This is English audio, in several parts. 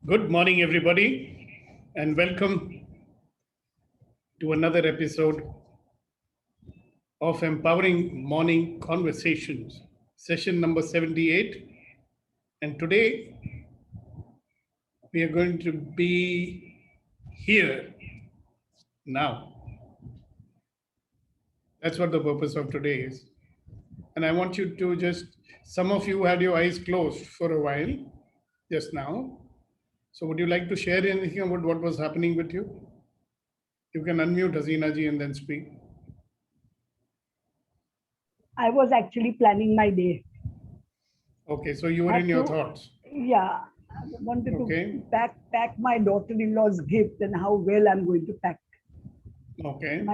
Good morning, everybody, and welcome to another episode of Empowering Morning Conversations, session number 78. And today we are going to be here now. That's what the purpose of today is. And I want you to some of you had your eyes closed for a while just now. So, would you like to share anything about what was happening with you? You can unmute Hasina ji and then speak. I was actually planning my day. Okay, so you were in your thoughts. Yeah, I wanted Okay. to pack my daughter-in-law's gift and how well I'm going to pack. Okay.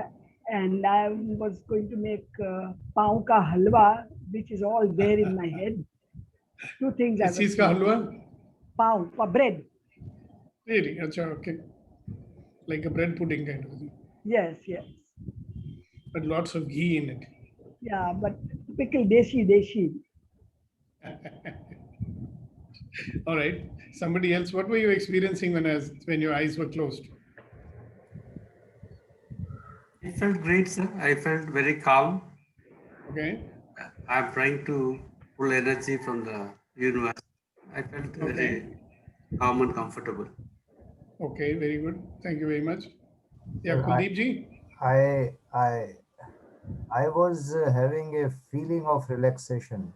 And I was going to make pav ka halwa, which is all there in my head. Two things I किस was चीज का हलवा? bread. Really? अच्छा, okay. Like a bread pudding kind of thing. Yes. But lots of ghee in it. Yeah, but typical deshi. All right. Somebody else, what were you experiencing when your eyes were closed? I felt great, sir. I felt very calm. Okay. I'm trying to pull energy from the universe. I felt very calm and comfortable. Okay, very good. Thank you very much. Yeah, Sir, Kuldeep ji? I was having a feeling of relaxation,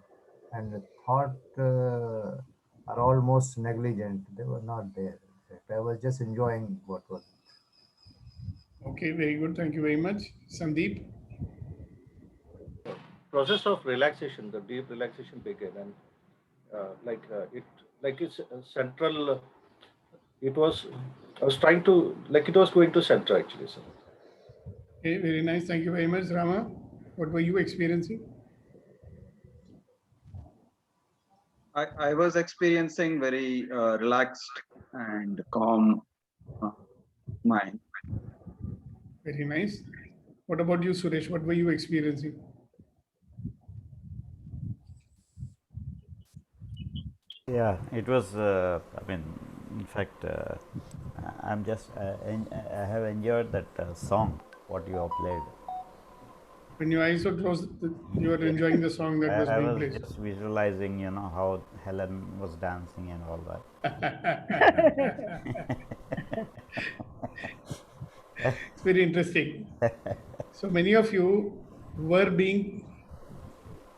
and thought are almost negligent. They were not there. In fact, I was just enjoying what was. Okay, very good. Thank you very much. Sandeep? Process of relaxation, the deep relaxation began, and it's central. It was. I was trying to it was going to center actually. So. Okay, very nice. Thank you very much, Rama. What were you experiencing? I was experiencing very relaxed and calm mind. Very nice. What about you, Suresh? What were you experiencing? Yeah, it was. In fact, I'm just. I have enjoyed that song. What you have played. When your eyes were closed, you were enjoying the song that was I being was played. just visualizing, how Helen was dancing and all that. It's very interesting. So many of you were being,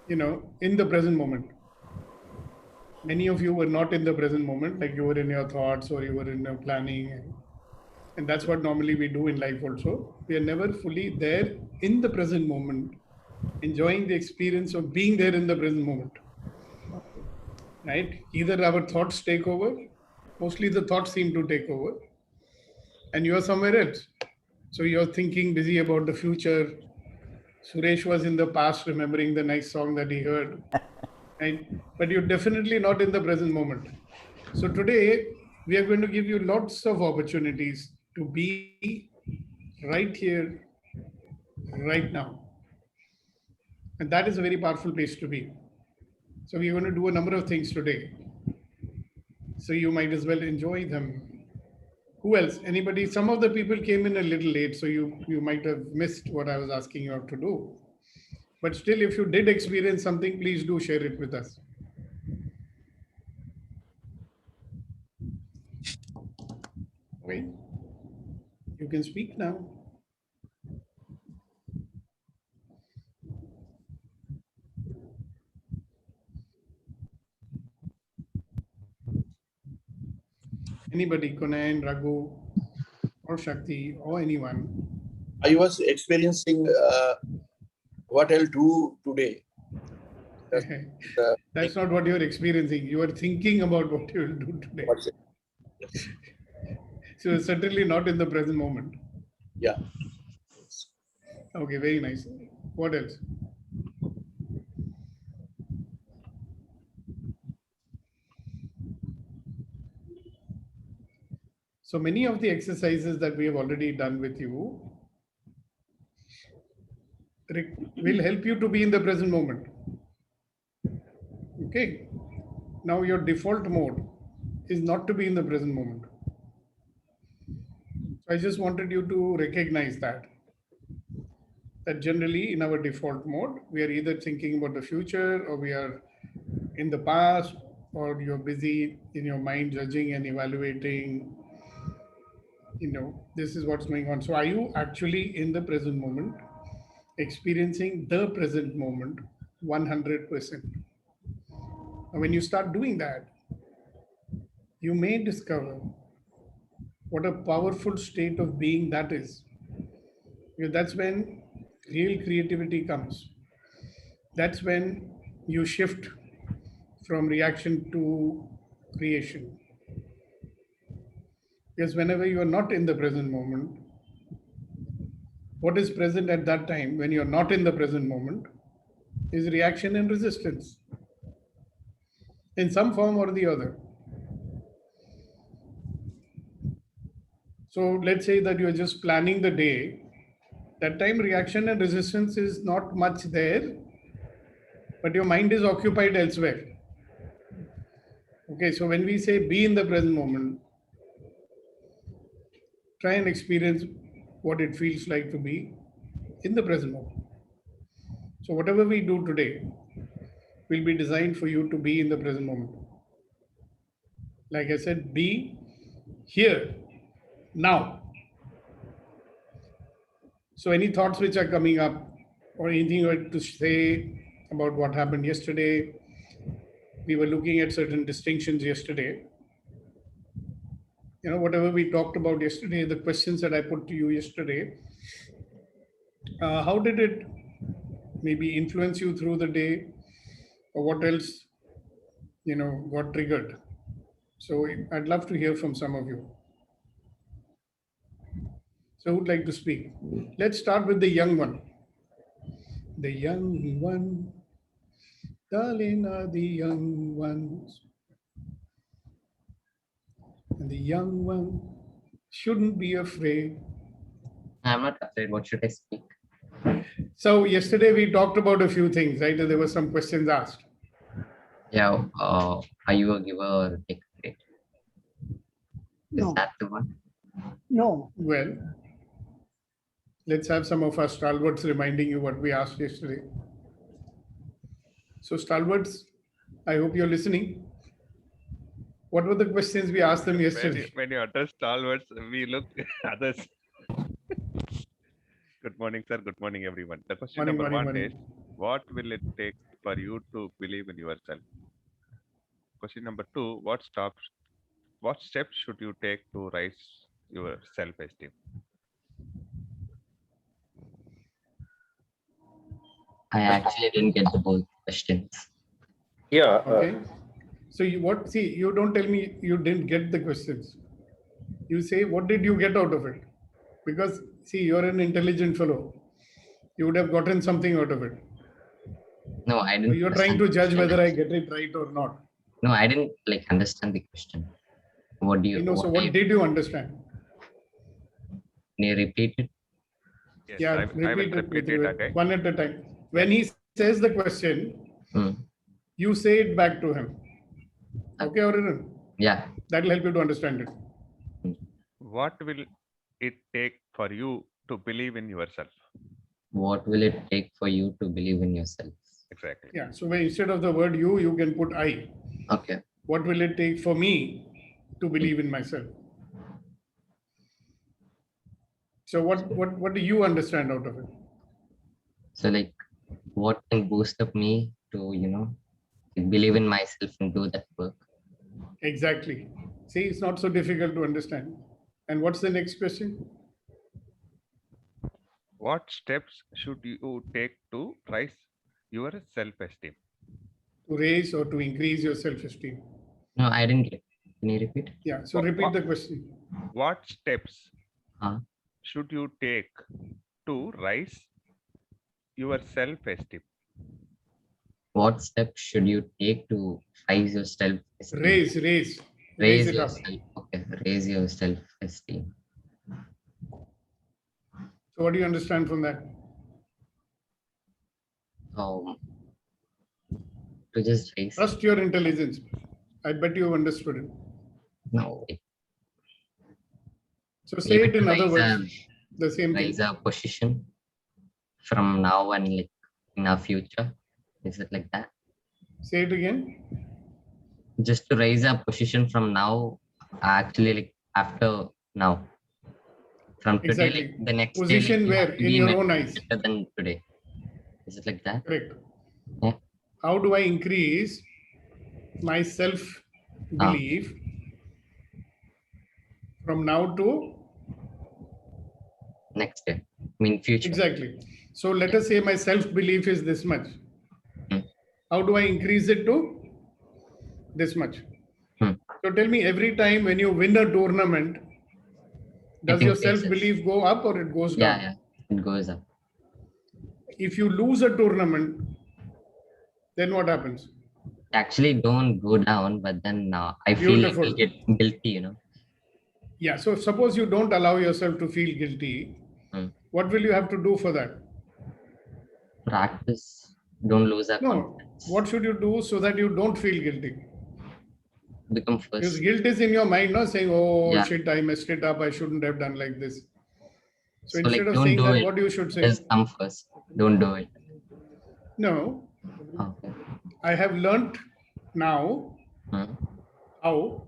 in the present moment. Many of you were not in the present moment, like you were in your thoughts or you were in your planning. And that's what normally we do in life also. We are never fully there in the present moment, enjoying the experience of being there in the present moment. Right? Either our thoughts take over, mostly the thoughts seem to take over, and you are somewhere else. So you're thinking busy about the future. Suresh was in the past remembering the nice song that he heard. Right? But you're definitely not in the present moment. So today we are going to give you lots of opportunities to be right here, right now. And that is a very powerful place to be. So we're going to do a number of things today. So you might as well enjoy them. Who else? Anybody? Some of the people came in a little late, so you might have missed what I was asking you to do. But still, if you did experience something, please do share it with us. Wait, you can speak now. Anybody, Kunayan, Raghu, or Shakti, or anyone. I was experiencing what I'll do today. That's not what you're experiencing. You are thinking about what you will do today. Yes. So you're certainly not in the present moment. Yeah. Okay, very nice. What else? So many of the exercises that we have already done with you will help you to be in the present moment. Okay. Now your default mode is not to be in the present moment. I just wanted you to recognize that generally in our default mode, we are either thinking about the future or we are in the past, or you're busy in your mind judging and evaluating, this is what's going on. So are you actually in the present moment, experiencing the present moment 100%? And when you start doing that, you may discover what a powerful state of being that is. Because that's when real creativity comes. That's when you shift from reaction to creation. Because whenever you are not in the present moment, what is present at that time when you're not in the present moment is reaction and resistance in some form or the other. So let's say that you're just planning the day. That time reaction and resistance is not much there, but your mind is occupied elsewhere. Okay, so when we say be in the present moment, try and experience what it feels like to be in the present moment. So whatever we do today will be designed for you to be in the present moment. Like I said, be here, now. So any thoughts which are coming up or anything you had to say about what happened yesterday, we were looking at certain distinctions yesterday. Whatever we talked about yesterday, the questions that I put to you yesterday, how did it maybe influence you through the day, or what else, got triggered? So I'd love to hear from some of you. So who would like to speak? Let's start with the young one. The young one, darling are the young ones. And the young one shouldn't be afraid. I'm not afraid. What should I speak? So yesterday we talked about a few things, right? There were some questions asked. Yeah. Are you a giver or a taker? Is No. that the one? No. Well, let's have some of our stalwarts reminding you what we asked yesterday. So stalwarts, I hope you're listening. What were the questions we asked them yesterday? When you utter stalwarts, we look others. Good morning, sir. Good morning, everyone. The question number one is, what will it take for you to believe in yourself? Question number two, what steps should you take to raise your self-esteem? I actually didn't get the both questions. Yeah. Okay. So you don't tell me you didn't get the questions. You say, what did you get out of it? Because you're an intelligent fellow. You would have gotten something out of it. No, I didn't. So you're trying to judge whether I get it right or not. No, I didn't understand the question. What do you know? So what did you understand? Can you repeat it? Yes, Yeah, I will repeat it again. One at a time. When he says the question, you say it back to him. Okay, or yeah, that'll help you to understand it. What will it take for you to believe in yourself? What will it take for you to believe in yourself? Exactly. Yeah. So instead of the word you can put I. Okay. What will it take for me to believe in myself? So what do you understand out of it? So what can boost up me to, believe in myself and do that work? Exactly. See, it's not so difficult to understand. And what's the next question? What steps should you take to raise your self-esteem? To raise or to increase your self-esteem? No, I didn't get it. Can you repeat? Yeah. So repeat the question. What steps should you take to raise your self-esteem? What steps should you take to raise your self-esteem? Raise it up. yourself. Okay, raise your self-esteem. So what do you understand from that? To just raise. Trust your intelligence. I bet you have understood it. No, like So say maybe it to in other raise words, the same thing. a position from now and like in our future. Is it like that? Say it again. Just to raise our position from now, actually like after now. From today, Exactly. like the next Position day, like, we where? have to In be your own eyes. better than today. Is it like that? Correct. Yeah. How do I increase my self belief from now to Next day? I mean future. exactly. So let us say my self belief is this much. Hmm. How do I increase it to this much? Hmm. So tell me, every time when you win a tournament, does your increases. self belief go up or it goes down? Yeah, it goes up. If you lose a tournament, then what happens? Actually, don't go down, but then I feel like Beautiful. I get guilty, you know. Yeah. So suppose you don't allow yourself to feel guilty, what will you have to do for that? Practice. Don't lose our No. confidence. What should you do so that you don't feel guilty? Become first. Because guilt is in your mind, no, saying, "Oh Yeah. shit, I messed it up. I shouldn't have done like this." So So, instead like, of don't saying do that, it. what you should say? Just come first. Don't do it. No. Okay. I have learnt now how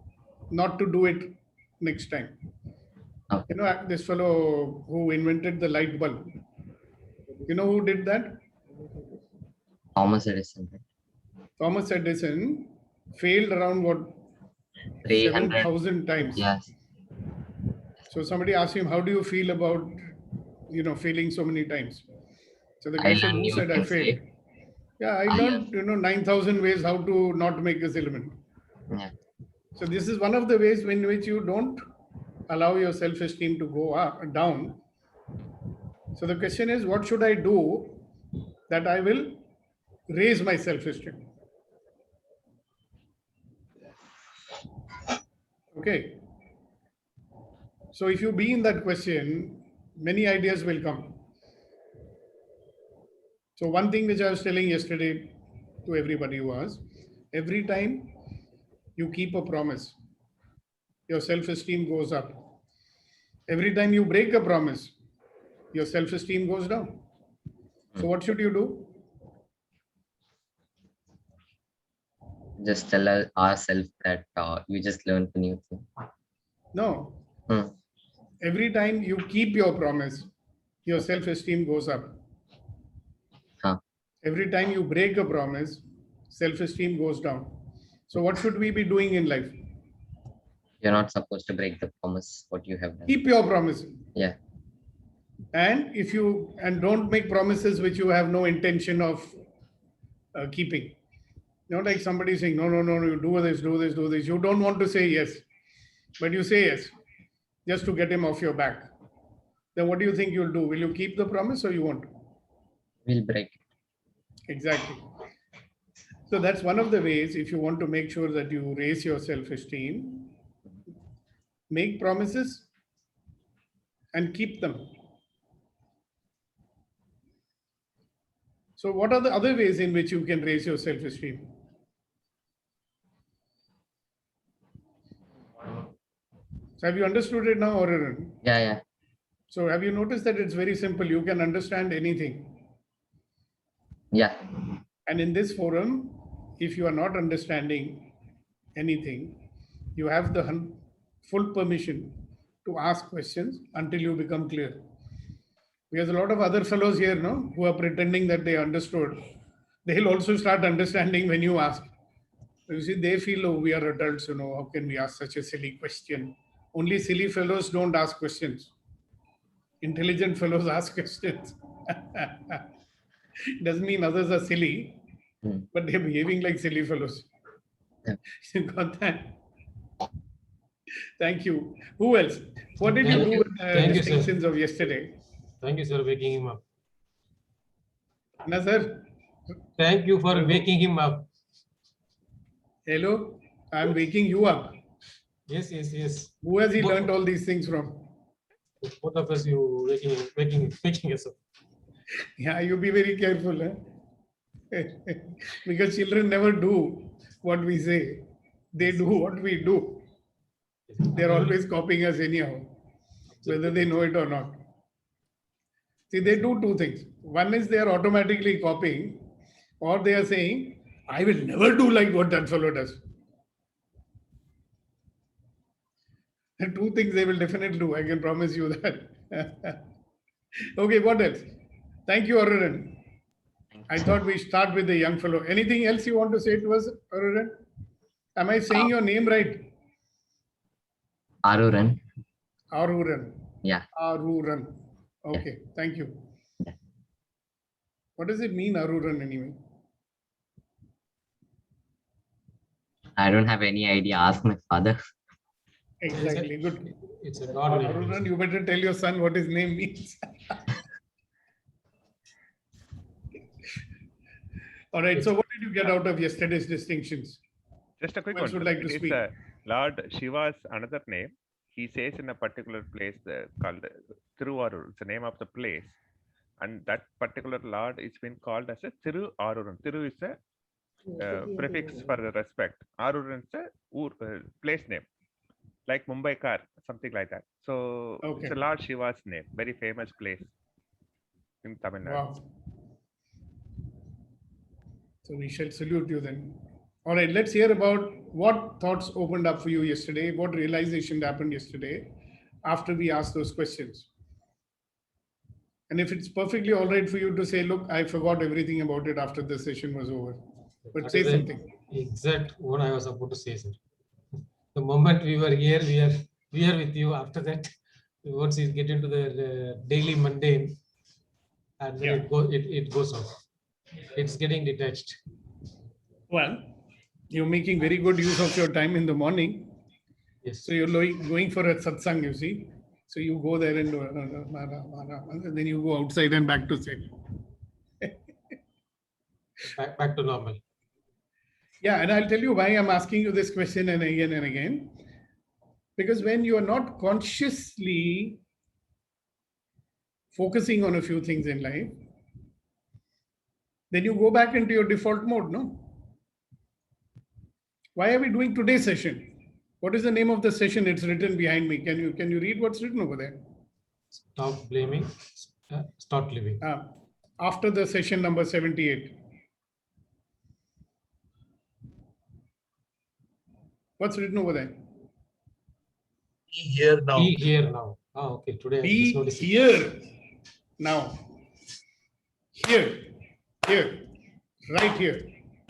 not to do it next time. Okay. You know, this fellow who invented the light bulb, you know who did that? Thomas Edison. Right? Thomas Edison failed around what? 300. 7,000 times. Yes. So somebody asked him, how do you feel about, failing so many times? So the guy said, who said I failed? Yeah, I learned, 9,000 ways how to not make this element. Yeah. So this is one of the ways in which you don't allow your self-esteem to go up, down. So the question is, what should I do that I will raise my self-esteem? Okay. So if you be in that question, many ideas will come. So one thing which I was telling yesterday to everybody was, every time you keep a promise, your self-esteem goes up. Every time you break a promise, your self-esteem goes down. So what should you do? Just tell ourselves that we just learned a new thing. No. Every time you keep your promise, your self-esteem goes up. Every time you break a promise, self-esteem goes down. So what should we be doing in life? You're not supposed to break the promise what you have done. Keep your promise. Yeah. And don't make promises which you have no intention of keeping. Not like somebody saying, no, you do this. You don't want to say yes, but you say yes, just to get him off your back. Then what do you think you'll do? Will you keep the promise or you won't? We'll break it. Exactly. So that's one of the ways, if you want to make sure that you raise your self-esteem, make promises and keep them. So what are the other ways in which you can raise your self-esteem? So have you understood it now, or? Yeah. So have you noticed that it's very simple? You can understand anything. Yeah. And in this forum, if you are not understanding anything, you have the full permission to ask questions until you become clear. Because a lot of other fellows here, no, who are pretending that they understood, they'll also start understanding when you ask. You see, they feel, oh, we are adults, how can we ask such a silly question? Only silly fellows don't ask questions. Intelligent fellows ask questions. Doesn't mean others are silly, but they're behaving like silly fellows. You got that? Thank you. Who else? What did you do with the distinctions of yesterday? Thank you, sir, waking him up. No, sir. Thank you for waking him up. Hello, I'm waking you up. Yes. Who has he learned all these things from? Both of us, you waking us up. Yeah, you be very careful, eh? Because children never do what we say. They do what we do. They're always copying us anyhow, whether they know it or not. See, they do two things. One is they are automatically copying, or they are saying, I will never do like what that fellow does. And two things they will definitely do. I can promise you that. Okay, what else? Thank you, Aruran. I thought we start with the young fellow. Anything else you want to say to us, Aruran? Am I saying your name right? Aruran. Aruran. Yeah. Aruran. Okay, thank you. Yeah. What does it mean, Aruran, anyway? I don't have any idea. Ask my father. Exactly. Good. It's a God name. Aruran, you better tell your son what his name means. All right. So, what did you get out of yesterday's distinctions? Just a quick Who one. else would sir. like to It speak? is Lord Shiva's another name. He says in a particular place called Thiruvarur. It's the name of the place. And that particular Lord is been called as a Thiru Aruran. Thiru is a prefix for the respect. Aruran is a place name, like Mumbai Car, something like that. So Okay. it's a Lord Shiva's name, very famous place in Tamil Nadu. Wow. So we shall salute you then. All right, let's hear about what thoughts opened up for you yesterday, what realization happened yesterday after we asked those questions. And if it's perfectly all right for you to say, look, I forgot everything about it after the session was over. But That say is the something. Exact what I was about to say, sir. The moment we were here, we are with you. After that, once you get into the daily mundane, and then it goes off. It's getting detached. Well, you're making very good use of your time in the morning. Yes. So you're going for a satsang, you see. So you go there and then you go outside and back to sleep. Back to normal. Yeah, and I'll tell you why I'm asking you this question and again. Because when you are not consciously focusing on a few things in life, then you go back into your default mode, no? Why are we doing today's session? What is the name of the session? It's written behind me. Can you read what's written over there? Stop blaming, start living. After the session number 78. What's written over there? Be here now. Be here now. Oh, okay. Today Be I just here now. Here,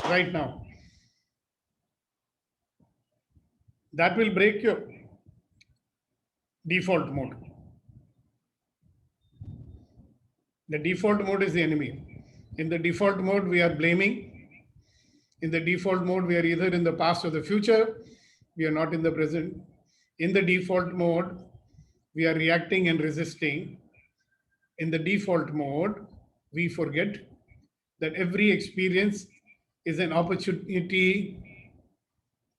right now. That will break your default mode. The default mode is the enemy. In the default mode, we are blaming. In the default mode, we are either in the past or the future. We are not in the present. In the default mode, we are reacting and resisting. In the default mode, we forget that every experience is an opportunity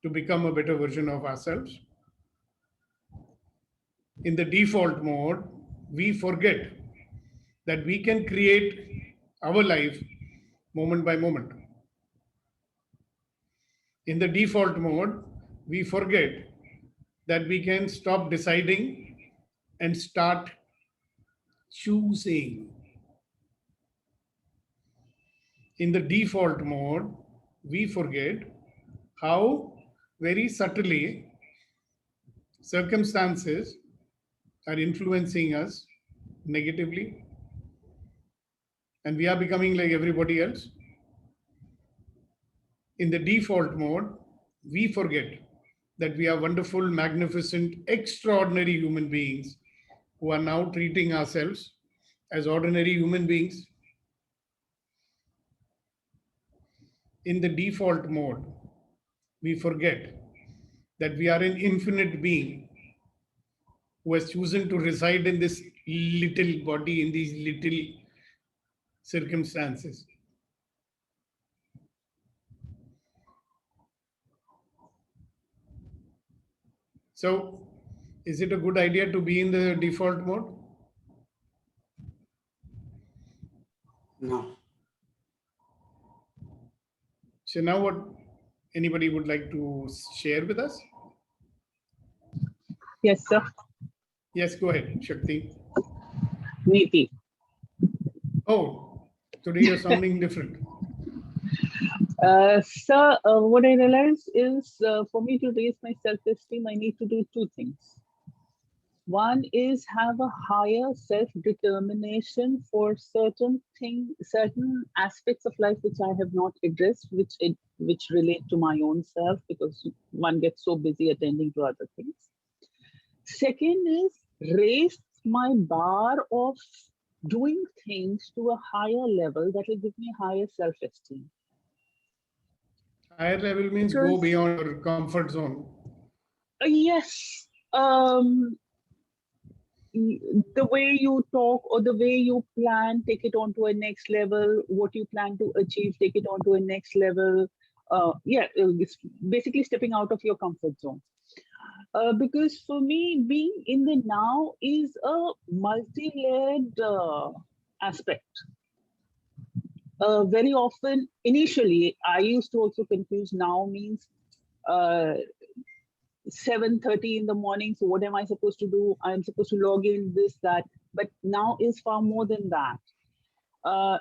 to become a better version of ourselves. In the default mode, we forget that we can create our life moment by moment. In the default mode, we forget that we can stop deciding and start choosing. In the default mode, we forget how very subtly circumstances are influencing us negatively, and we are becoming like everybody else. In the default mode, we forget that we are wonderful, magnificent, extraordinary human beings who are now treating ourselves as ordinary human beings. In the default mode, we forget that we are an infinite being who has chosen to reside in this little body, in these little circumstances. So, is it a good idea to be in the default mode? No. So now what anybody would like to share with us? Yes, sir. Yes, go ahead, Shakti. Neeti. Oh, today you're sounding different. Sir, what I realized is for me to raise my self-esteem, I need to do two things. One is have a higher self-determination for certain aspects of life which I have not addressed, which relate to my own self, because one gets so busy attending to other things. Second is raise my bar of doing things to a higher level that will give me higher self-esteem. Higher level means go beyond your comfort zone. Yes. The way you talk or the way you plan, take it on to a next level. What you plan to achieve, take it on to a next level. It's basically stepping out of your comfort zone. Because for me, being in the now is a multi-layered aspect. Very often, initially, I used to also confuse now means 7:30 in the morning. So what am I supposed to do? I'm supposed to log in, this, that. But now is far more than that.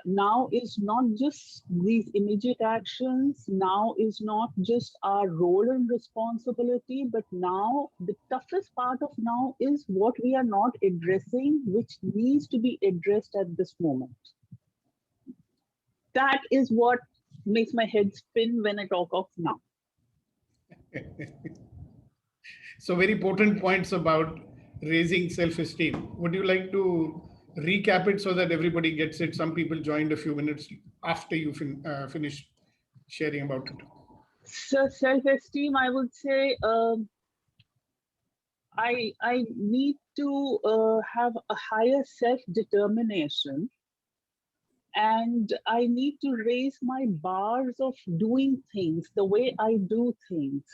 Now is not just these immediate actions. Now is not just our role and responsibility, but now the toughest part of now is what we are not addressing, which needs to be addressed at this moment. That is what makes my head spin when I talk of now. So very potent points about raising self-esteem. Would you like to recap it so that everybody gets it? Some people joined a few minutes after you finished sharing about it. So self-esteem, I would say, I need to have a higher self-determination, and I need to raise my bars of doing things, the way I do things.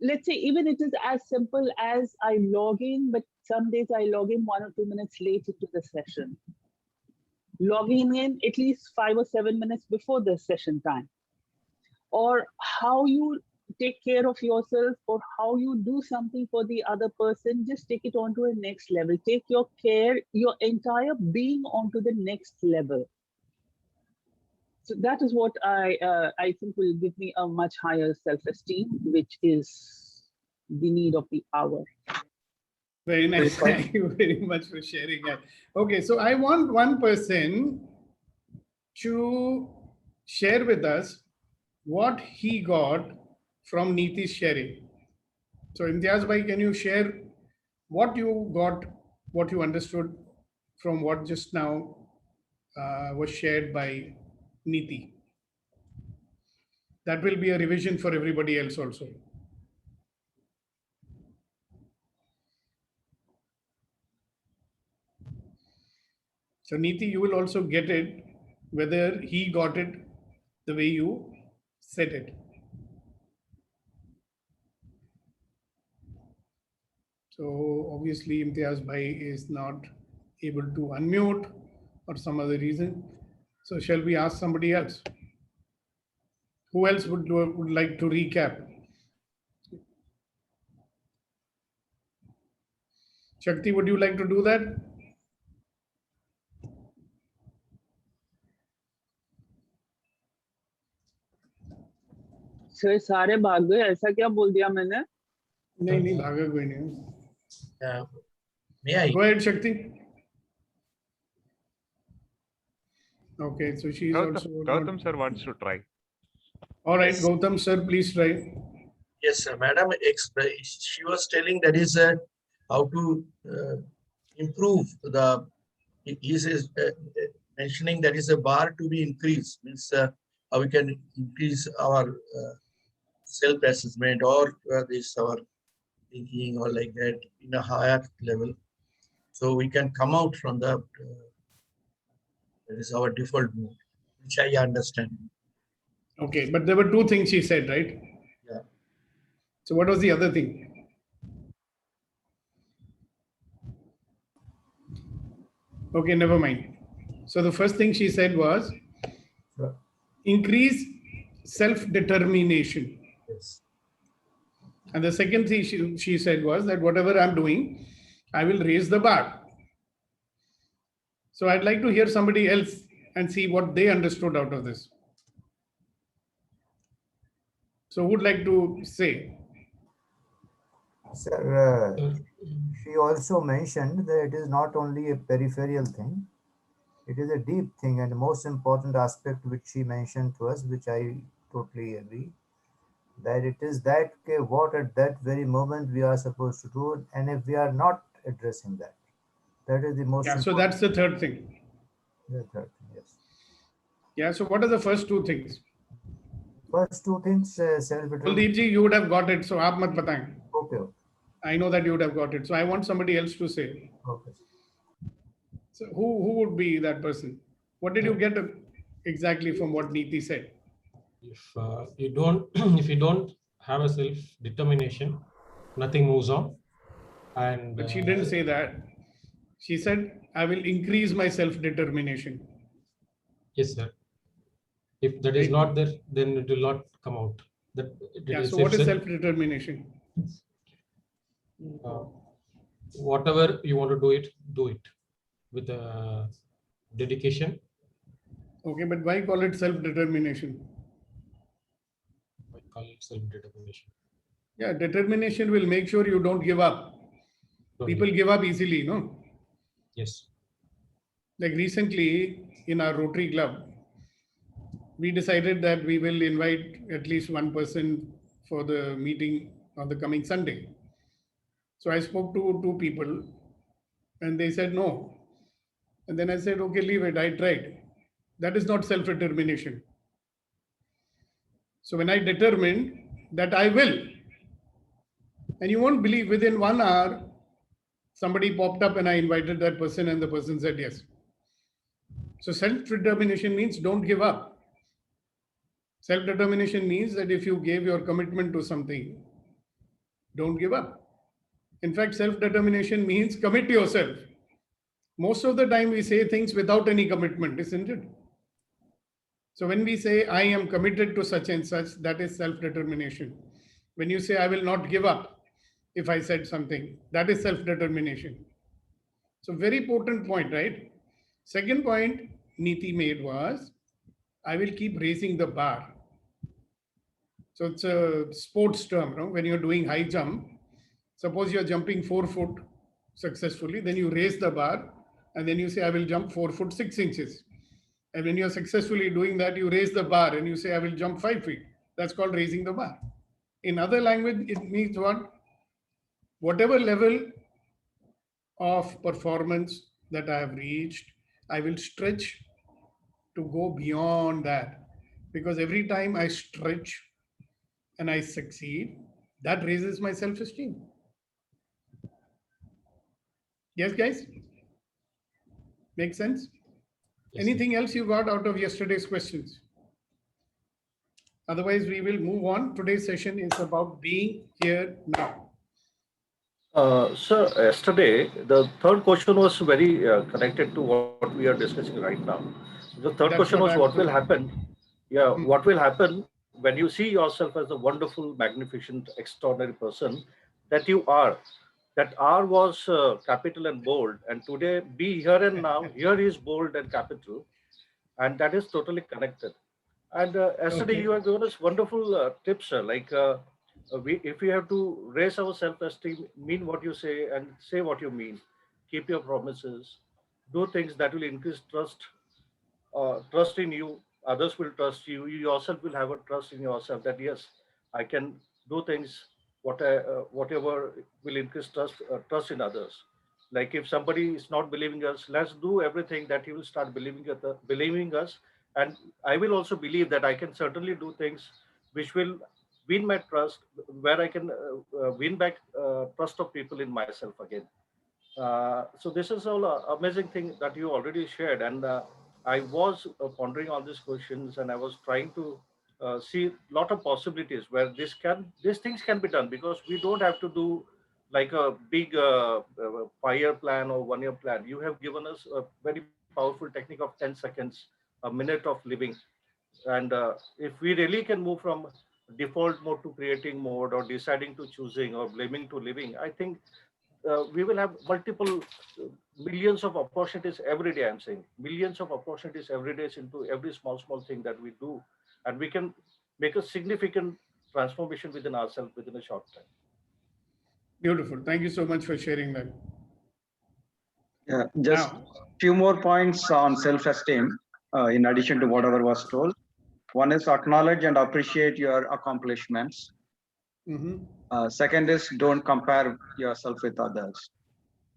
Let's say even it is as simple as I log in, but some days I log in 1 or 2 minutes late into the session. Logging in at least 5 or 7 minutes before the session time. Or how you take care of yourself, or how you do something for the other person, just take it on to a next level. Take your care, your entire being onto the next level. So that is what I think will give me a much higher self-esteem, which is the need of the hour. Very nice. Thank you very much for sharing that. Okay, so I want one person to share with us what he got from Neeti's sharing. So Imtiaz Bhai, can you share what you got, what you understood from what just now was shared by Neeti? That will be a revision for everybody else also. So Neeti, you will also get it, whether he got it the way you said it. So obviously Imtiaz Bhai is not able to unmute or some other reason. So shall we ask somebody else? Who else would like to recap? Shakti, would you like to do that? Sir सारे भाग गए, ऐसा क्या बोल दिया मैंने? नहीं भागा कोई नहीं. May I? Go ahead, Shakti. Okay, so she's also. Gautam sir wants to try. All right, yes. Gautam sir, please try. Yes, sir. Madam, she was telling that is how to improve the. He says mentioning that is a bar to be increased, means how we can increase our self-assessment or this our thinking or like that in a higher level, so we can come out from the that is our default mode, which I understand. Okay, but there were two things she said, right? Yeah. So what was the other thing? Okay, never mind. So the first thing she said was increase self-determination. Yes. And the second thing she said was that whatever I'm doing, I will raise the bar. So I'd like to hear somebody else and see what they understood out of this. So who would like to say? Sir, she also mentioned that it is not only a peripheral thing, it is a deep thing, and the most important aspect which she mentioned to us, which I totally agree, that it is that what at that very moment we are supposed to do, and if we are not addressing that, that is the most Yeah, important. so that's the third thing. The third thing, yes. Yeah, so what are the first two things? First two things, self-determination. Kuldeep ji, you would have got it, so aap mat bataएं. Okay. I know that you would have got it, so I want somebody else to say. Okay. So who would be that person? What did you get exactly from what Neeti said? If you don't have a self determination, nothing moves on. And But she didn't say that. She said, I will increase my self determination. Yes, sir. If that is not there, then it will not come out. So what is self determination? Whatever you want to do it with dedication. Okay, but why call it self determination? I call it self determination. Yeah, determination will make sure you don't give up. People give up easily, no? Yes. Like recently in our Rotary Club, we decided that we will invite at least one person for the meeting on the coming Sunday. So I spoke to two people and they said no. And then I said, okay, leave it. I tried. That is not self-determination. So when I determined that I will, and you won't believe, within 1 hour, somebody popped up and I invited that person and the person said yes. So self-determination means don't give up. Self-determination means that if you gave your commitment to something, don't give up. In fact, self-determination means commit yourself. Most of the time we say things without any commitment, isn't it? So when we say, I am committed to such and such, that is self-determination. When you say, I will not give up if I said something, that is self-determination. So very important point, right? Second point Neeti made was, I will keep raising the bar. So it's a sports term, no? When you're doing high jump, suppose you're jumping 4 foot successfully, then you raise the bar and then you say, I will jump 4 foot 6 inches. And when you're successfully doing that, you raise the bar and you say, I will jump 5 feet. That's called raising the bar. In other language, it means what? Whatever level of performance that I have reached, I will stretch to go beyond that. Because every time I stretch and I succeed, that raises my self-esteem. Yes, guys? Make sense? Yes, anything else you got out of yesterday's questions? Otherwise, we will move on. Today's session is about being here now. Sir, yesterday, the third question was very connected to what we are discussing right now. The third question was what will happen? Yeah, what will happen when you see yourself as a wonderful, magnificent, extraordinary person that you are? That R was capital and bold, and today be here and now, here is bold and capital, and that is totally connected. And yesterday you have given us wonderful tips, sir, like if we have to raise our self-esteem, mean what you say and say what you mean, keep your promises, do things that will increase trust, trust in you, others will trust you, you yourself will have a trust in yourself that yes, I can do things, whatever will increase trust in others. Like if somebody is not believing us, let's do everything that he will start believing us. And I will also believe that I can certainly do things which will win my trust, where I can win back trust of people in myself again. So this is all amazing thing that you already shared. And I was pondering on these questions and I was trying to see a lot of possibilities where these things can be done, because we don't have to do like a big 5-year plan or 1-year plan. You have given us a very powerful technique of 10 seconds, a minute of living. And if we really can move from default mode to creating mode, or deciding to choosing, or blaming to living, I think we will have multiple millions of opportunities every day. I'm saying millions of opportunities every day into every small thing that we do, and we can make a significant transformation within ourselves within a short time. Beautiful. Thank you so much for sharing that. Yeah, just few more points on self-esteem, in addition to whatever was told. One is acknowledge and appreciate your accomplishments. Second is don't compare yourself with others.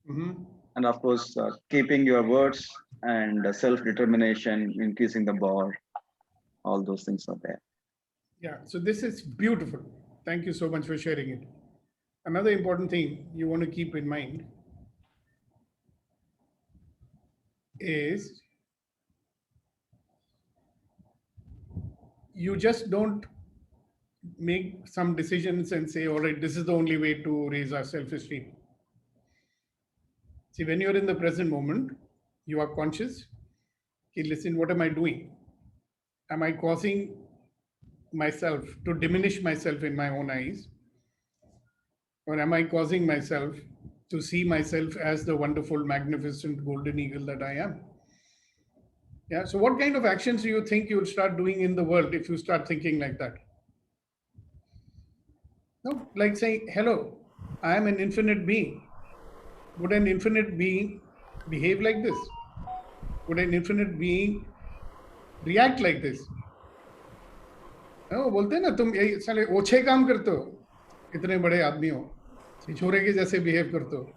And of course, keeping your words and self-determination, increasing the bar, all those things are there. Yeah, so this is beautiful. Thank you so much for sharing it. Another important thing you want to keep in mind is you just don't make some decisions and say, all right, this is the only way to raise our self-esteem. See, when you're in the present moment, you are conscious. Okay, listen, what am I doing? Am I causing myself to diminish myself in my own eyes? Or am I causing myself to see myself as the wonderful, magnificent golden eagle that I am? Yeah. So what kind of actions do you think you'll start doing in the world if you start thinking like that? No, like saying, hello, I am an infinite being. Would an infinite being behave like this? Would an infinite being react like this? No, बोलते हैं ना तुम यही साले ओछे काम करते हो, इतने बड़े आदमी हो, छिछोरे के जैसे behave करते हो.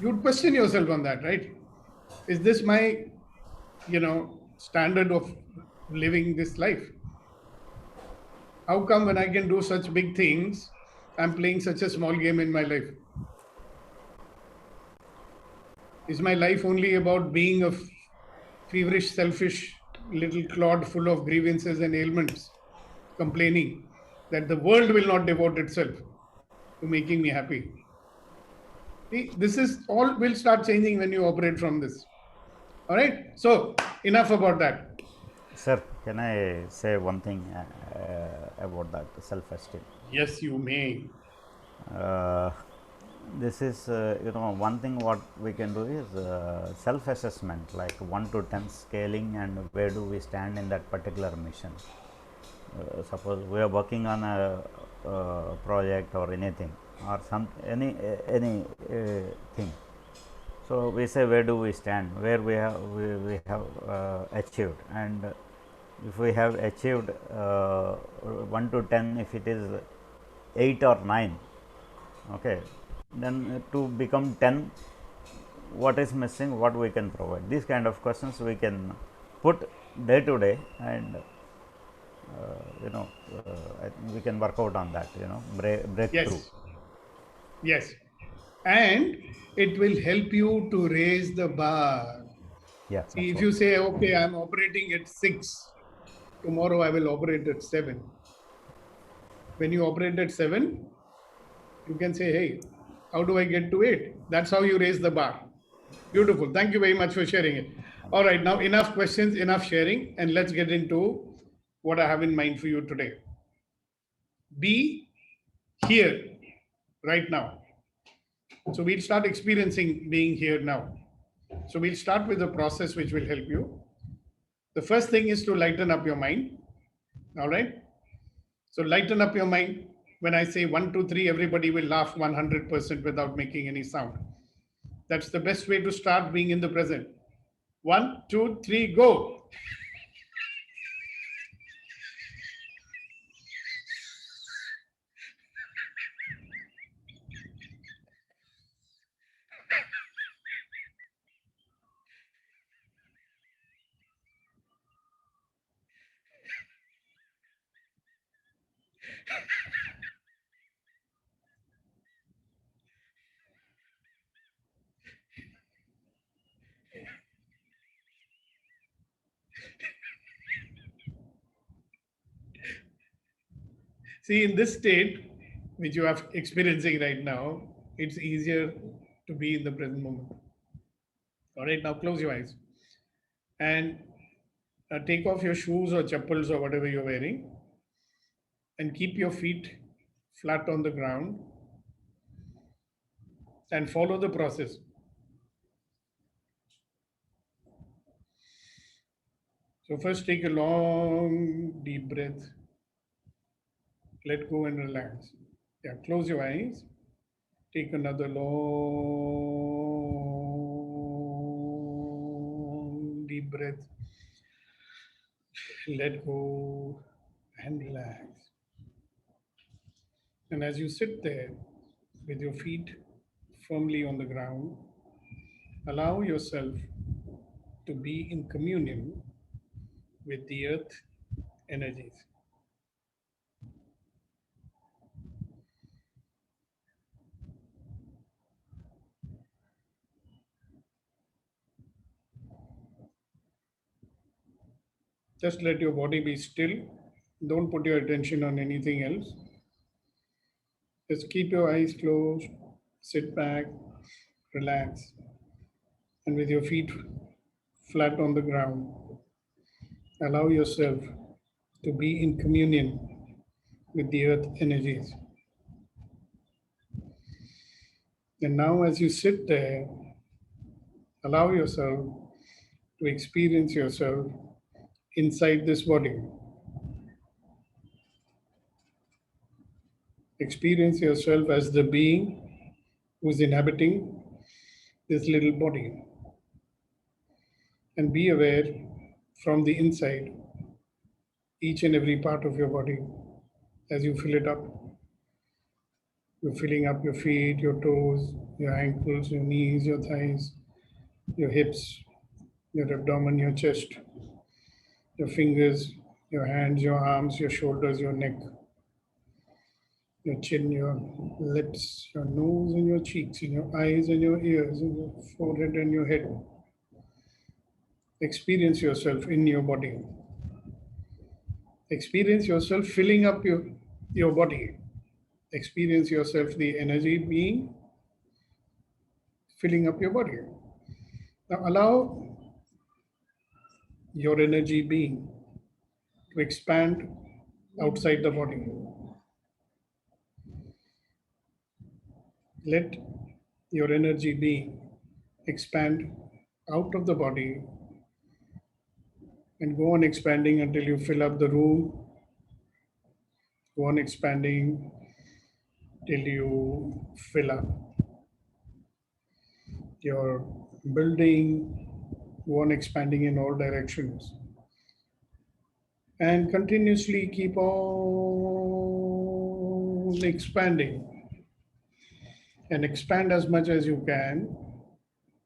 You'd question yourself on that, right? Is this my, standard of living this life? How come when I can do such big things, I'm playing such a small game in my life? Is my life only about being a feverish, selfish little clod full of grievances and ailments, complaining that the world will not devote itself to making me happy? See, this is all will start changing when you operate from this. All right. So enough about that. Sir, can I say one thing about that self-esteem? Yes, you may. This is, one thing what we can do is self-assessment, like 1 to 10 scaling, and where do we stand in that particular mission. Suppose we are working on a project or anything, or any thing. So we say, where do we stand, where we have achieved, and if we have achieved 1 to 10, if it is 8 or 9, okay, then to become 10, what is missing, what we can provide. These kind of questions we can put day to day, and I think we can work out on that, break through. Yes, and it will help you to raise the bar. Yeah. See, if you say, okay, I'm operating at 6, tomorrow I will operate at 7. When you operate at 7, you can say, hey, how do I get to 8? That's how you raise the bar. Beautiful. Thank you very much for sharing it. All right, now enough questions, enough sharing, and let's get into what I have in mind for you today. Be here right now. So we'll start experiencing being here now. So we'll start with a process which will help you. The first thing is to lighten up your mind. All right. So lighten up your mind. When I say 1, 2, 3, everybody will laugh 100% without making any sound. That's the best way to start being in the present. 1, 2, 3, go. See, in this state, which you are experiencing right now, it's easier to be in the present moment. All right, now close your eyes and take off your shoes or chappals or whatever you're wearing, and keep your feet flat on the ground and follow the process. So first take a long deep breath. Let go and relax. Yeah, close your eyes. Take another long deep breath. Let go and relax. And as you sit there with your feet firmly on the ground, allow yourself to be in communion with the earth energies. Just let your body be still. Don't put your attention on anything else. Just keep your eyes closed, sit back, relax, and with your feet flat on the ground, allow yourself to be in communion with the earth energies. And now, as you sit there, allow yourself to experience yourself inside this body. Experience yourself as the being who is inhabiting this little body. And be aware from the inside, each and every part of your body as you fill it up. You're filling up your feet, your toes, your ankles, your knees, your thighs, your hips, your abdomen, your chest, your fingers, your hands, your arms, your shoulders, your neck, your chin, your lips, your nose and your cheeks, and your eyes and your ears, and your forehead and your head. Experience yourself in your body. Experience yourself filling up your body. Experience yourself, the energy being filling up your body. Now allow your energy being to expand outside the body. Let your energy being expand out of the body and go on expanding until you fill up the room. Go on expanding till you fill up your building. Go on expanding in all directions. And continuously keep on expanding. And expand as much as you can.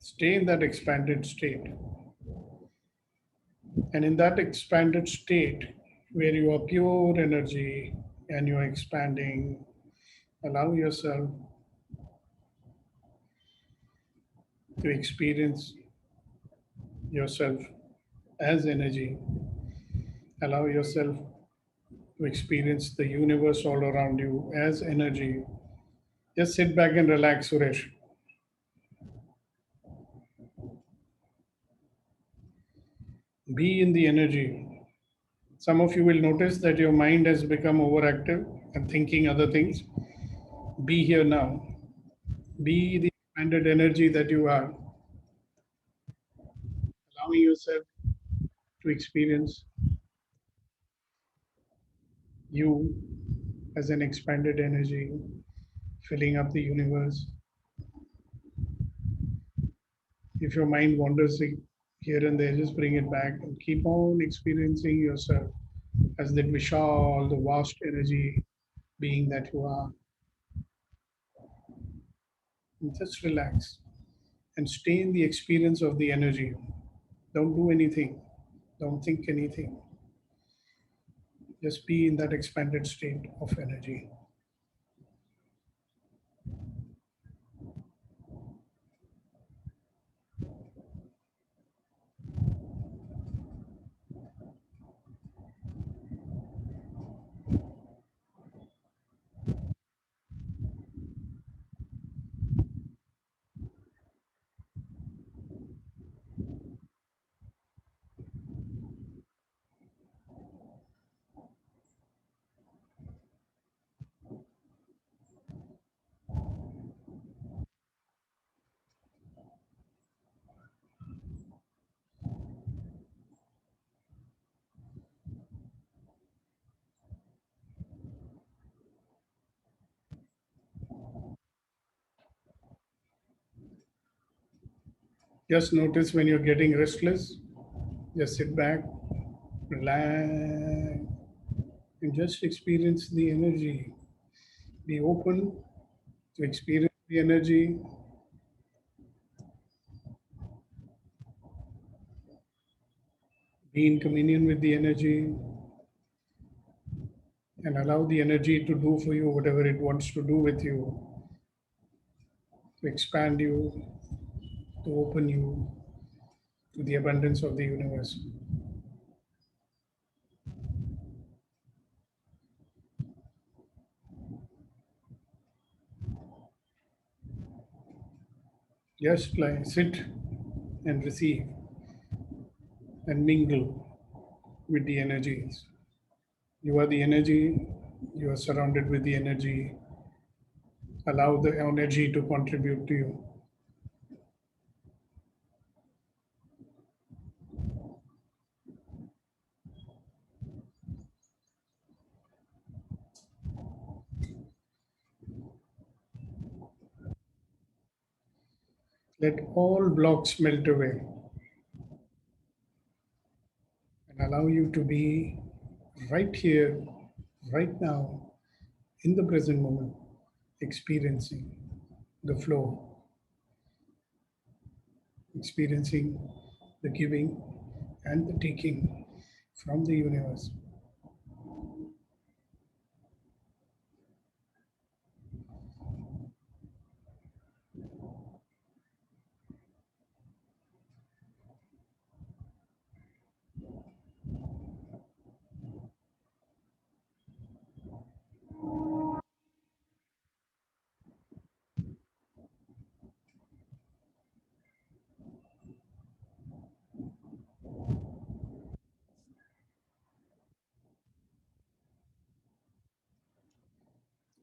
Stay in that expanded state. And in that expanded state, where you are pure energy and you are expanding, allow yourself to experience yourself as energy. Allow yourself to experience the universe all around you as energy. Just sit back and relax, Suresh. Be in the energy. Some of you will notice that your mind has become overactive and thinking other things. Be here now. Be the expanded energy that you are. Allowing yourself to experience you as an expanded energy, filling up the universe. If your mind wanders here and there, just bring it back and keep on experiencing yourself as the Vishal, the vast energy being that you are. And just relax and stay in the experience of the energy. Don't do anything. Don't think anything. Just be in that expanded state of energy. Just notice when you're getting restless, just sit back, relax, and just experience the energy. Be open to experience the energy. Be in communion with the energy and allow the energy to do for you whatever it wants to do with you, to expand you, to open you to the abundance of the universe. Just like sit and receive and mingle with the energies. You are the energy, you are surrounded with the energy. Allow the energy to contribute to you. Let all blocks melt away and allow you to be right here, right now, in the present moment, experiencing the flow, experiencing the giving and the taking from the universe.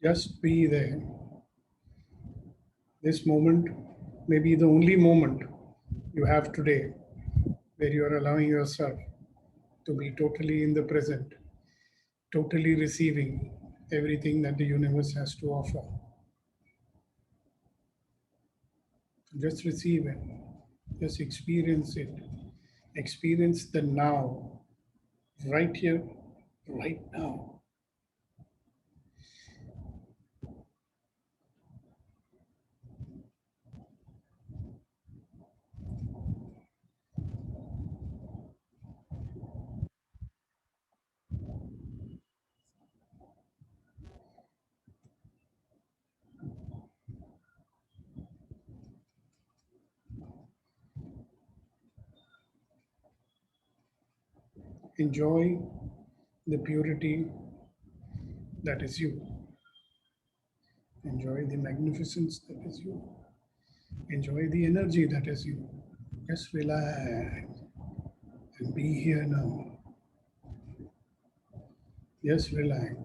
Just be there. This moment may be the only moment you have today where you are allowing yourself to be totally in the present, totally receiving everything that the universe has to offer. Just receive it. Just experience it. Experience the now, right here, right now. Enjoy the purity that is you. Enjoy the magnificence that is you. Enjoy the energy that is you. Just relax and be here now. Just relax.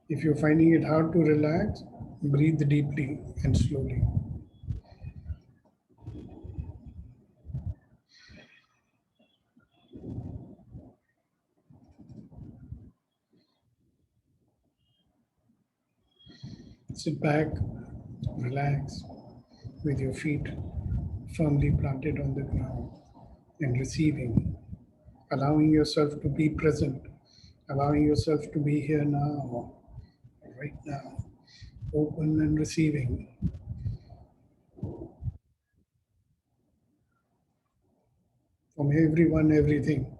If you're finding it hard to relax, breathe deeply and slowly. Sit back, relax, with your feet firmly planted on the ground and receiving, allowing yourself to be present, allowing yourself to be here now, right now, open and receiving. From everyone, everything.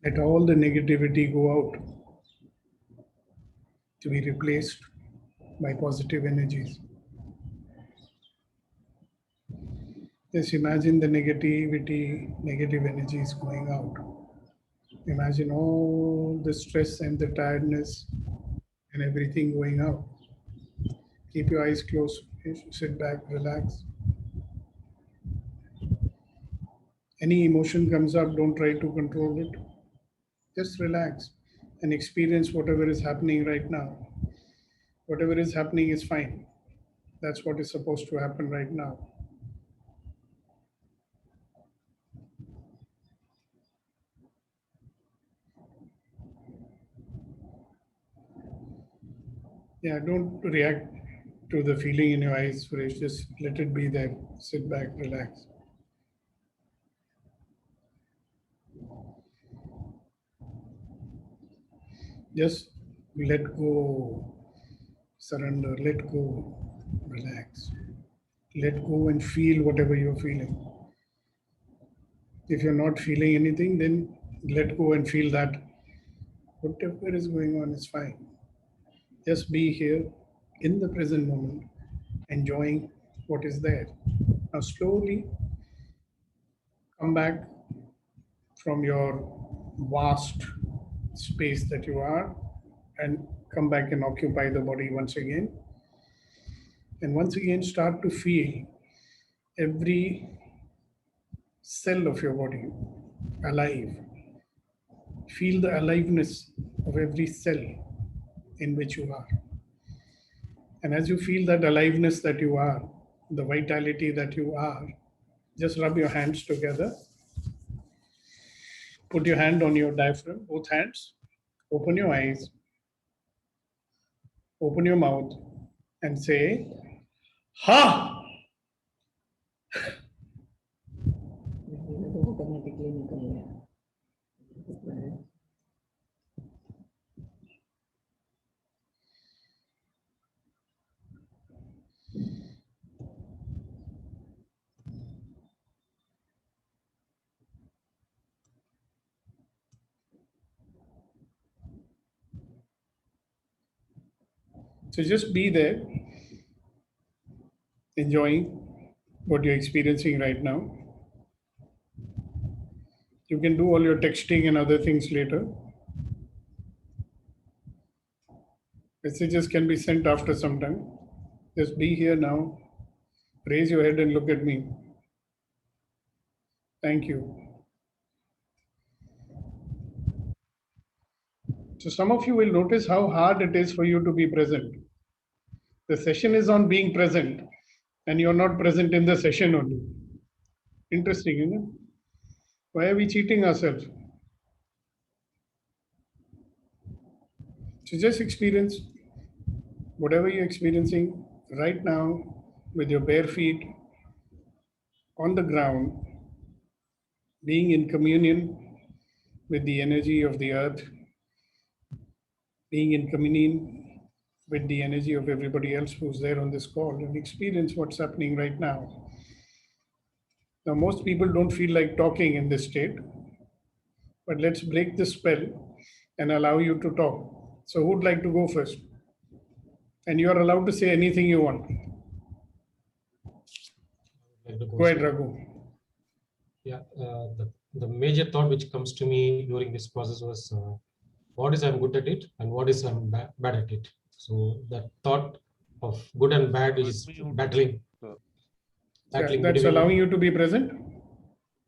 Let all the negativity go out to be replaced by positive energies. Just imagine the negativity, negative energies going out. Imagine all the stress and the tiredness and everything going out. Keep your eyes closed, sit back, relax. Any emotion comes up, don't try to control it. Just relax and experience whatever is happening right now. Whatever is happening is fine. That's what is supposed to happen right now. Yeah, don't react to the feeling in your eyes, Suresh. Just let it be there. Sit back, relax. Just let go, surrender, let go, relax. Let go and feel whatever you're feeling. If you're not feeling anything, then let go and feel that whatever is going on is fine. Just be here in the present moment, enjoying what is there. Now slowly come back from your vast space that you are and come back and occupy the body once again. And once again start to feel every cell of your body alive. Feel the aliveness of every cell in which you are. And as you feel that aliveness that you are, the vitality that you are, just rub your hands together. Put your hand on your diaphragm, both hands. Open your eyes. Open your mouth and say, Ha! So just be there, enjoying what you're experiencing right now. You can do all your texting and other things later. Messages can be sent after some time. Just be here now. Raise your head and look at me. Thank you. So some of you will notice how hard it is for you to be present. The session is on being present and you're not present in the session only. Interesting, isn't it? Why are we cheating ourselves? So just experience whatever you're experiencing right now with your bare feet on the ground, being in communion with the energy of the earth, being in communion with the energy of everybody else who's there on this call, and experience what's happening right now. Now, most people don't feel like talking in this state, but let's break the spell and allow you to talk. So who would like to go first? And you are allowed to say anything you want. Go ahead, Raghu. Yeah, the major thought which comes to me during this process was what is I'm good at it and what is I'm bad at it. So that thought of good and bad is battling. That's allowing you to be present?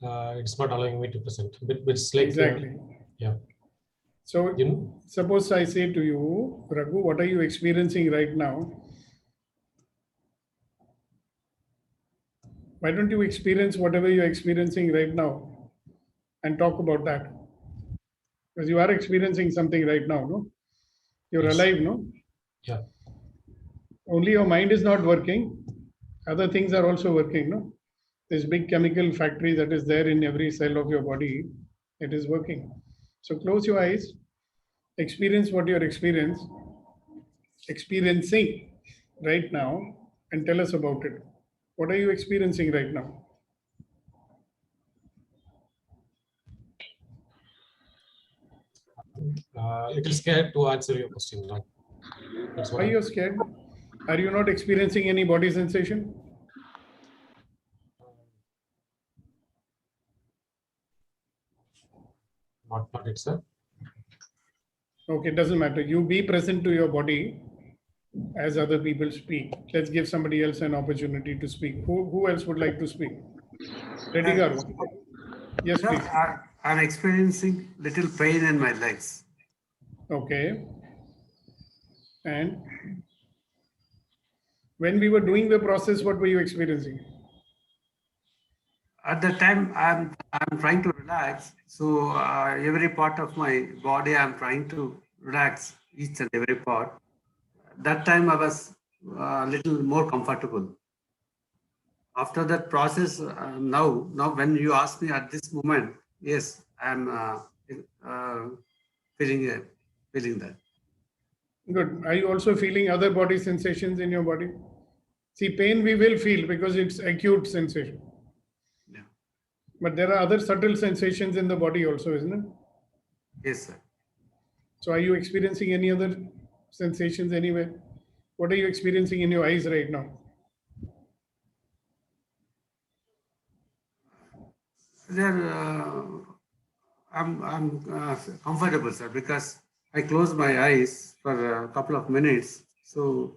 It's not allowing me to present. It's like, exactly. Yeah. So suppose I say to you, Raghu, what are you experiencing right now? Why don't you experience whatever you're experiencing right now and talk about that? Because you are experiencing something right now, no? You're alive, no? Yeah. Only your mind is not working. Other things are also working, no? This big chemical factory that is there in every cell of your body, it is working. So close your eyes, experience what you're experiencing right now, and tell us about it. What are you experiencing right now? Little scared to answer your question. Why you're scared? Are you not experiencing any body sensation? Not it, sir. Okay, it doesn't matter. You be present to your body as other people speak. Let's give somebody else an opportunity to speak. Who else would like to speak? Ready, Garu? Yes, Sir, please. I'm experiencing little pain in my legs. Okay. And when we were doing the process, what were you experiencing? At the time, I'm trying to relax. So every part of my body, I'm trying to relax each and every part. That time, I was a little more comfortable. After that process, now when you ask me at this moment, yes, I'm feeling that. Good. Are you also feeling other body sensations in your body? See, pain we will feel because it's acute sensation. Yeah. But there are other subtle sensations in the body also, isn't it? Yes, sir. So are you experiencing any other sensations anywhere? What are you experiencing in your eyes right now? I'm comfortable, sir, because I close my eyes for a couple of minutes. So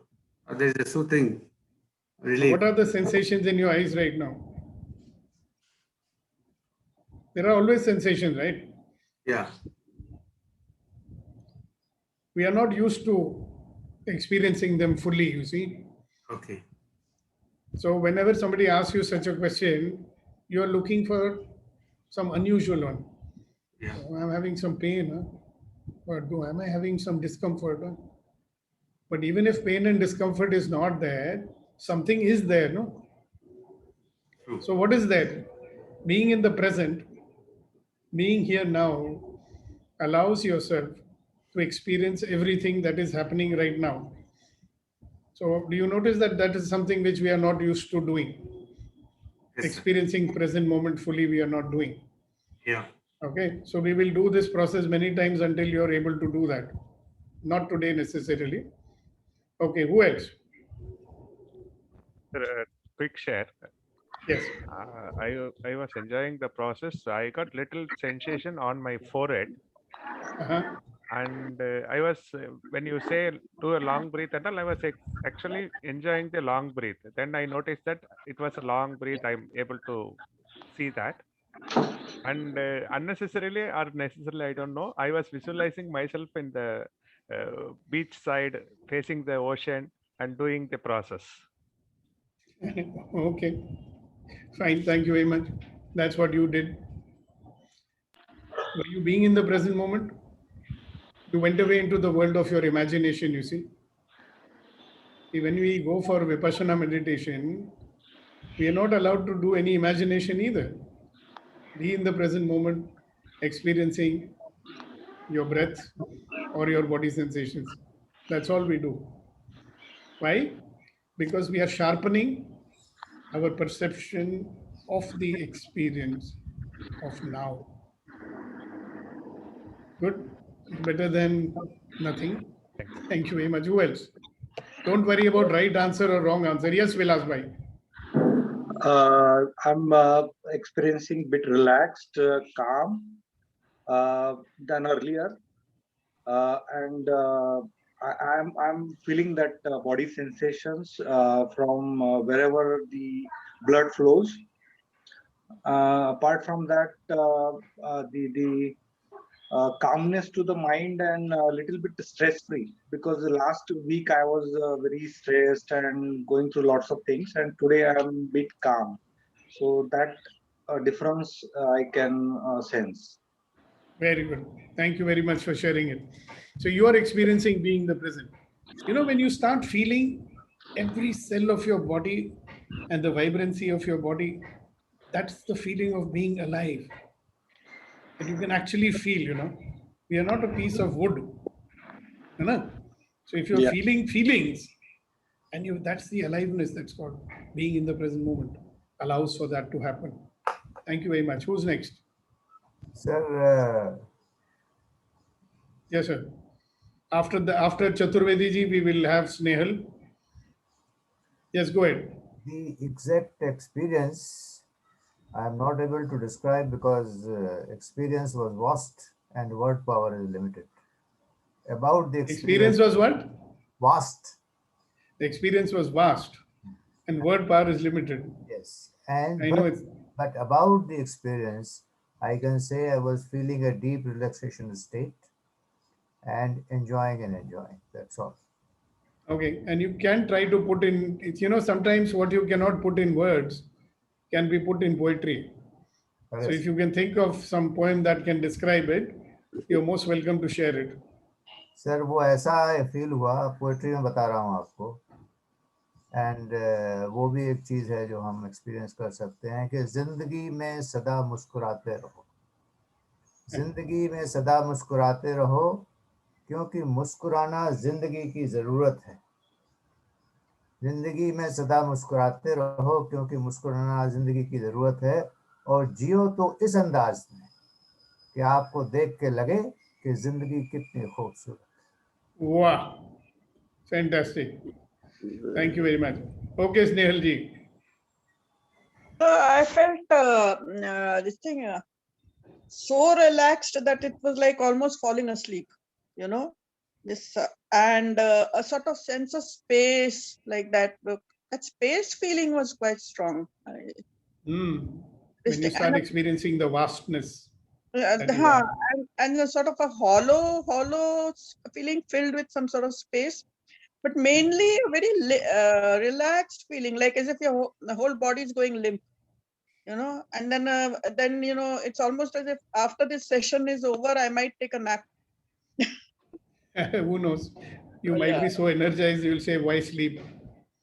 there is a soothing relief. What are the sensations in your eyes right now? There are always sensations, right? Yeah. We are not used to experiencing them fully, you see. Okay. So whenever somebody asks you such a question, you are looking for some unusual one. Yeah. Oh, I'm having some pain, huh? Or am I having some discomfort? Huh? But even if pain and discomfort is not there, something is there, no? True. So what is that? Being in the present, being here now, allows yourself to experience everything that is happening right now. So do you notice that that is something which we are not used to doing? Yes, Experiencing present moment fully, we are not doing. Yeah. Okay, so we will do this process many times until you are able to do that. Not today necessarily. Okay, who else? Sir, quick share. Yes. I was enjoying the process. I got little sensation on my forehead. And I was, when you say do a long breath and all, I was actually enjoying the long breath. Then I noticed that it was a long breath. I'm able to see that. And unnecessarily or necessarily, I don't know, I was visualizing myself in the beach side, facing the ocean and doing the process. Okay, fine. Thank you very much. That's what you did. Were you being in the present moment? You went away into the world of your imagination, you see. When we go for Vipassana meditation, we are not allowed to do any imagination either. Be in the present moment, experiencing your breath or your body sensations. That's all we do. Why? Because we are sharpening our perception of the experience of now. Good. Better than nothing. Thank you very much. Who else? Don't worry about right answer or wrong answer. Yes, Vilas bhai. I'm experiencing bit relaxed, calm than earlier, and I'm feeling that body sensations from wherever the blood flows. Apart from that, the calmness to the mind and a little bit stress-free, because the last week I was very stressed and going through lots of things, and today I'm a bit calm. So that difference I can sense. Very good. Thank you very much for sharing it. So you are experiencing being the present. You know, when you start feeling every cell of your body and the vibrancy of your body, that's the feeling of being alive. And you can actually feel, you know, we are not a piece of wood. You know? So if you're feeling feelings, and that's the aliveness that's called being in the present moment, allows for that to happen. Thank you very much. Who's next? Sir. Yes, sir. After Chaturvedi ji, we will have Snehal. Yes, go ahead. The exact experience I am not able to describe because experience was vast and word power is limited. About the experience was what? Vast. The experience was vast and word power is limited. Yes. And I know but about the experience, I can say I was feeling a deep relaxation state and enjoying. That's all. Okay, and you can try to put in, sometimes what you cannot put in words can be put in poetry. So if you can think of some poem that can describe it, you're most welcome to share it. Sir वो ऐसा feel हुआ, poetry में बता रहा हूँ आपको, and वो भी एक चीज़ है जो हम एक्सपीरियंस कर सकते हैं कि जिंदगी में सदा मुस्कुराते रहो, जिंदगी में सदा मुस्कुराते रहो, क्योंकि मुस्कुराना जिंदगी की ज़रूरत है। जिंदगी में सदा मुस्कुराते रहो, क्योंकि मुस्कुराना जिंदगी की ज़रूरत है, और जियो तो इस अंदाज में कि आपको देख के लगे कि जिंदगी कितनी खूबसूरत। Wow, fantastic. Thank you very much. Okay, Snehal ji. I felt this thing so relaxed that it was like almost falling asleep, this and a sort of sense of space like that. That space feeling was quite strong. When you start experiencing the vastness. And a sort of a hollow feeling filled with some sort of space, but mainly a very relaxed feeling, like as if your whole body is going limp, and then it's almost as if after this session is over, I might take a nap. Who knows? You might be so energized, you'll say, why sleep?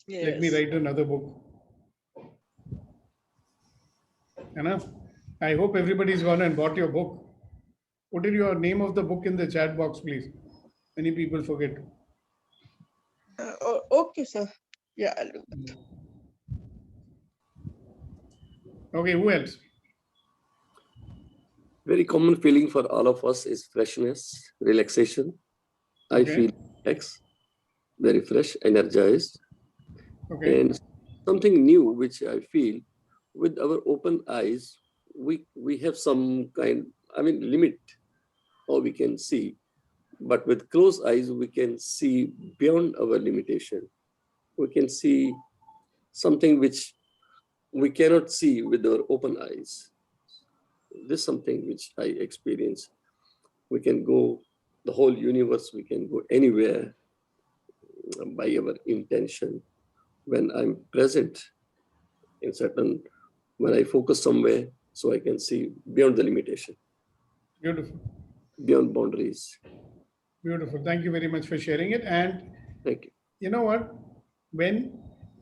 Yes. Let me write another book. I hope everybody's gone and bought your book. Put in your name of the book in the chat box, please. Many people forget. Okay, sir. Yeah, I'll do that. Okay, who else? Very common feeling for all of us is freshness, relaxation. I feel relaxed, very fresh, energized. Okay. And something new, which I feel with our open eyes, we have some limit, or we can see, but with closed eyes, we can see beyond our limitation. We can see something which we cannot see with our open eyes. This is something which I experience. We can go the whole universe, we can go anywhere by our intention. When I'm present in when I focus somewhere, so I can see beyond the limitation. Beautiful. Beyond boundaries. Beautiful. Thank you very much for sharing it. And thank you. You know what? When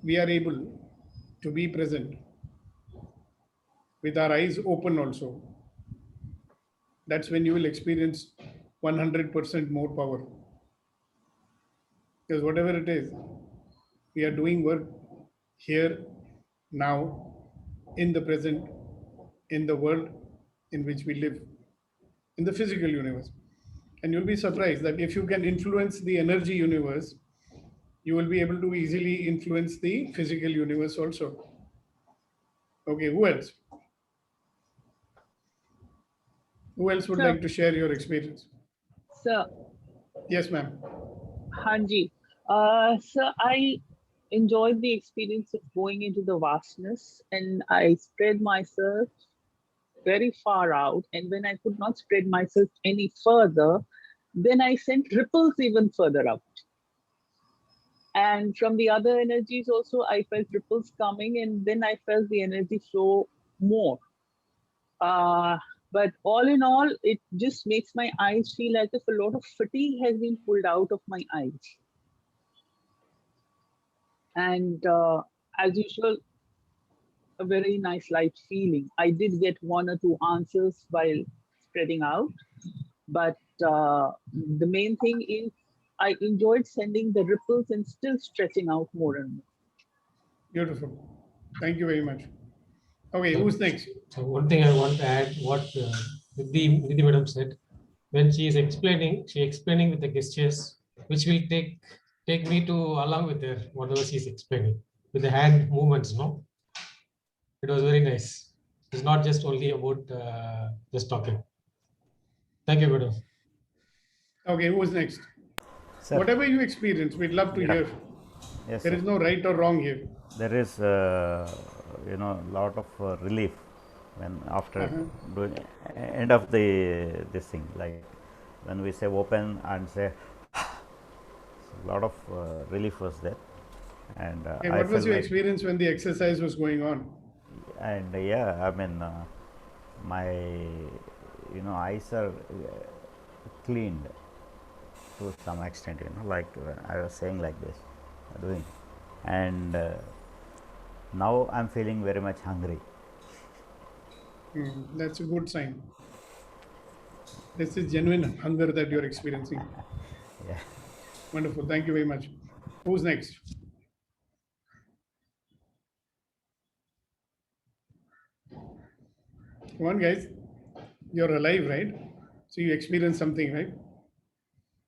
we are able to be present with our eyes open also, that's when you will experience 100% more power. Because whatever it is, we are doing work here, now, in the present, in the world in which we live, in the physical universe. And you'll be surprised that if you can influence the energy universe, you will be able to easily influence the physical universe also. Okay, who else? Who else would like to share your experience? Sir. Yes, ma'am. Hanji. Sir, I enjoyed the experience of going into the vastness, and I spread myself very far out. And when I could not spread myself any further, then I sent ripples even further out. And from the other energies also, I felt ripples coming, and then I felt the energy flow more. But all in all, it just makes my eyes feel as if a lot of fatigue has been pulled out of my eyes. And as usual, a very nice light feeling. I did get 1 or 2 answers while spreading out, but the main thing is I enjoyed sending the ripples and still stretching out more and more. Beautiful. Thank you very much. Okay, who's next? So one thing I want to add, what Nidhi Madam said, when she is explaining, with the gestures, which will take me to along with her, whatever she is explaining, with the hand movements, no? It was very nice. It's not just only about just talking. Thank you, Madam. Okay, who's next? Sir. Whatever you experience, we'd love to hear. Yes, there sir. is no right or wrong here. There is, lot of relief when after doing end of this thing, like when we say open and say a lot of relief was there. And what was your experience when the exercise was going on? And yeah, I mean, my eyes are cleaned to some extent, like I was saying like this, doing, and now I'm feeling very much hungry. That's a good sign. This is genuine hunger that you're experiencing. Yeah. Wonderful. Thank you very much. Who's next? Come on, guys. You're alive, right? So you experienced something, right?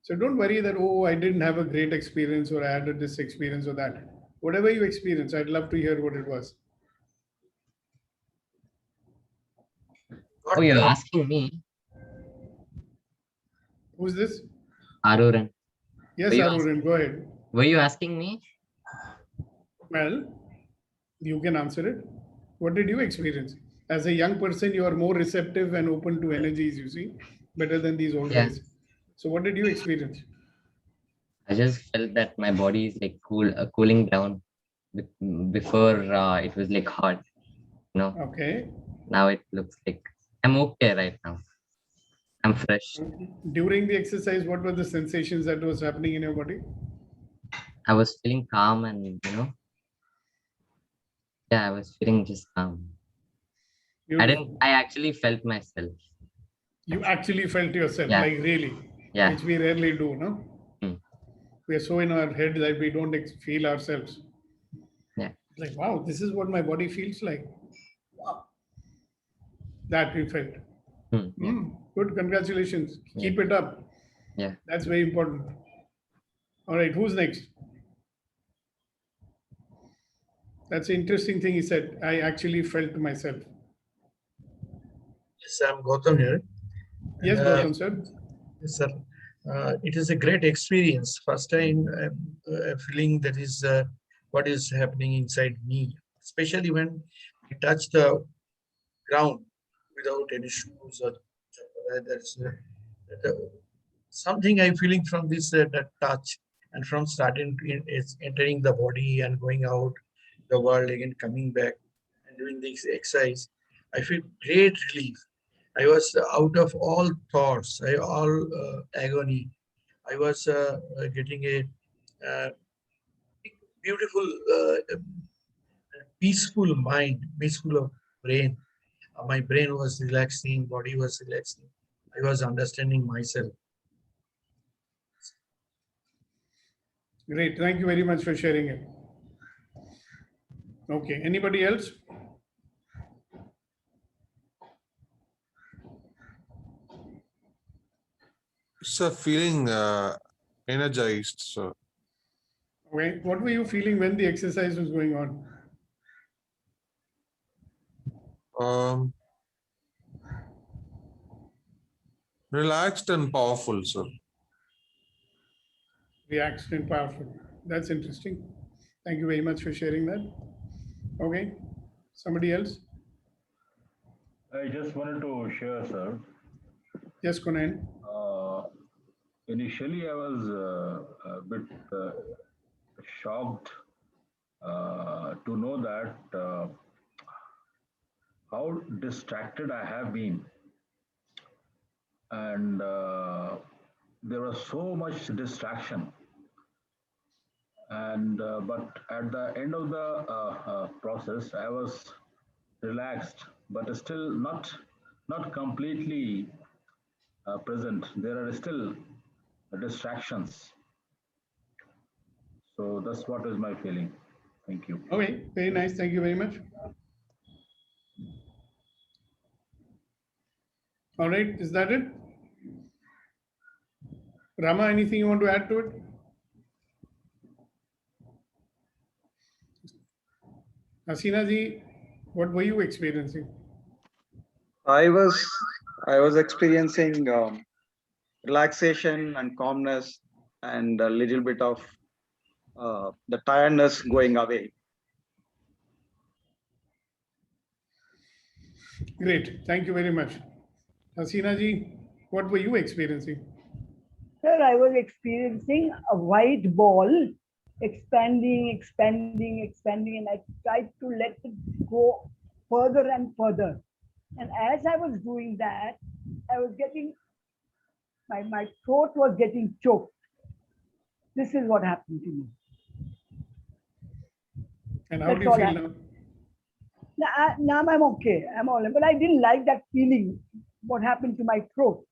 So don't worry that, oh, I didn't have a great experience or I had this experience or that. Whatever you experience, I'd love to hear what it was. Oh, you're asking me? Who's this? Aruran. Yes, Aruran, go ahead. Were you asking me? Well, you can answer it. What did you experience? As a young person, you are more receptive and open to energies, you see, better than these old guys. So what did you experience? I just felt that my body is like cooling down. Before it was like hot, Okay. Now it looks like I'm okay right now. I'm fresh. During the exercise, what were the sensations that was happening in your body? I was feeling calm and, I was feeling just calm. Beautiful. I actually felt myself. You actually felt yourself, like really? Yeah. Which we rarely do, no? We are so in our head that we don't feel ourselves. Yeah. Like, wow, this is what my body feels like. Wow. That we felt. Good, congratulations. Keep it up. Yeah. That's very important. All right, who's next? That's an interesting thing he said. I actually felt myself. Yes, I'm Gautam here. Yes, Gautam, sir. Yes, sir. It is a great experience. First time feeling that is what is happening inside me, especially when I touch the ground without any shoes or that's something I'm feeling from this that touch, and from starting it's entering the body and going out the world again, coming back and doing this exercise. I feel great relief. I was out of all thoughts, all agony. I was getting a beautiful, peaceful mind, peaceful brain. My brain was relaxing, body was relaxing. I was understanding myself. Great. Thank you very much for sharing it. Okay. Anybody else? Sir, feeling energized, sir. Okay. What were you feeling when the exercise was going on? Relaxed and powerful, sir. Relaxed and powerful. That's interesting. Thank you very much for sharing that. Okay. Somebody else? I just wanted to share, sir. Yes, Kunal. Initially, I was a bit shocked to know that how distracted I have been. And there was so much distraction. And but at the end of the process, I was relaxed, but still not completely present. There are still distractions. So that's what is my feeling. Thank you. Okay, very nice. Thank you very much. All right, is that it? Rama, anything you want to add to it? Hasina ji, what were you experiencing? I was experiencing relaxation and calmness and a little bit of the tiredness going away. Great. Thank you very much. Hasina ji, what were you experiencing? Sir, I was experiencing a white ball expanding, expanding, expanding, and I tried to let it go further and further. And as I was doing that, I was getting, my throat was getting choked. This is what happened to me. And how do you feel now? Now I'm okay. I'm all right. But I didn't like that feeling, what happened to my throat.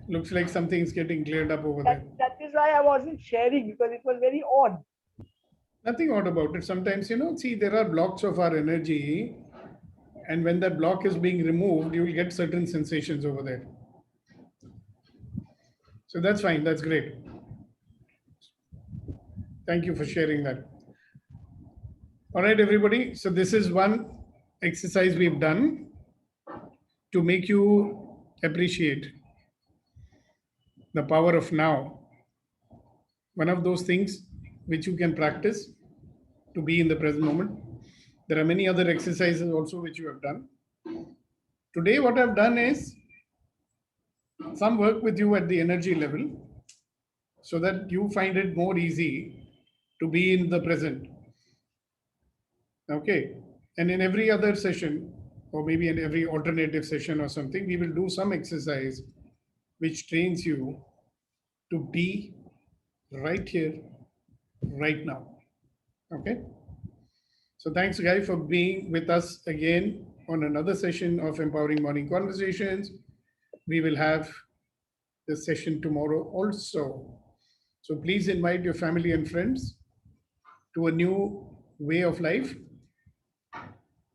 Looks like something's getting cleared up over there. That is why I wasn't sharing, because it was very odd. Nothing odd about it. Sometimes, see, there are blocks of our energy. And when that block is being removed, you will get certain sensations over there. So that's fine. That's great. Thank you for sharing that. All right, everybody. So this is one exercise we've done to make you appreciate the power of now. One of those things which you can practice to be in the present moment. There are many other exercises also which you have done. Today, what I've done is some work with you at the energy level so that you find it more easy to be in the present. Okay. And in every other session, or maybe in every alternative session or something, we will do some exercise which trains you to be right here, right now. Okay. So thanks, Guy, for being with us again on another session of Empowering Morning Conversations. We will have the session tomorrow also. So please invite your family and friends to a new way of life,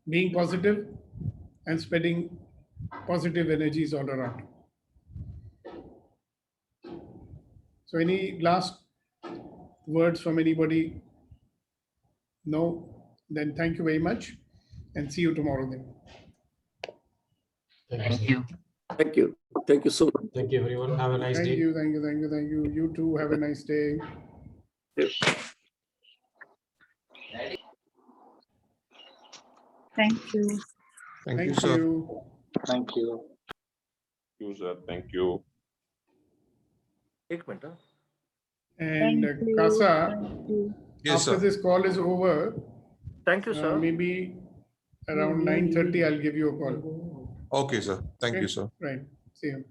being positive and spreading positive energies all around. So any last words from anybody? No? Then thank you very much and see you tomorrow then. Thank you. Thank you. Thank you so much. Thank you, everyone. Have a nice day. Thank you, thank you, thank you, thank you. You too have a nice day. Thank you. Thank you, sir. Thank you. Thank you, sir. Thank you. Take a minute. And Thank you. Kasa, Thank you. Yes, after sir. this call is over, Thank you, sir. maybe around 9:30, I'll give you a call. Okay, sir. Thank Okay? you, sir. Right. See you.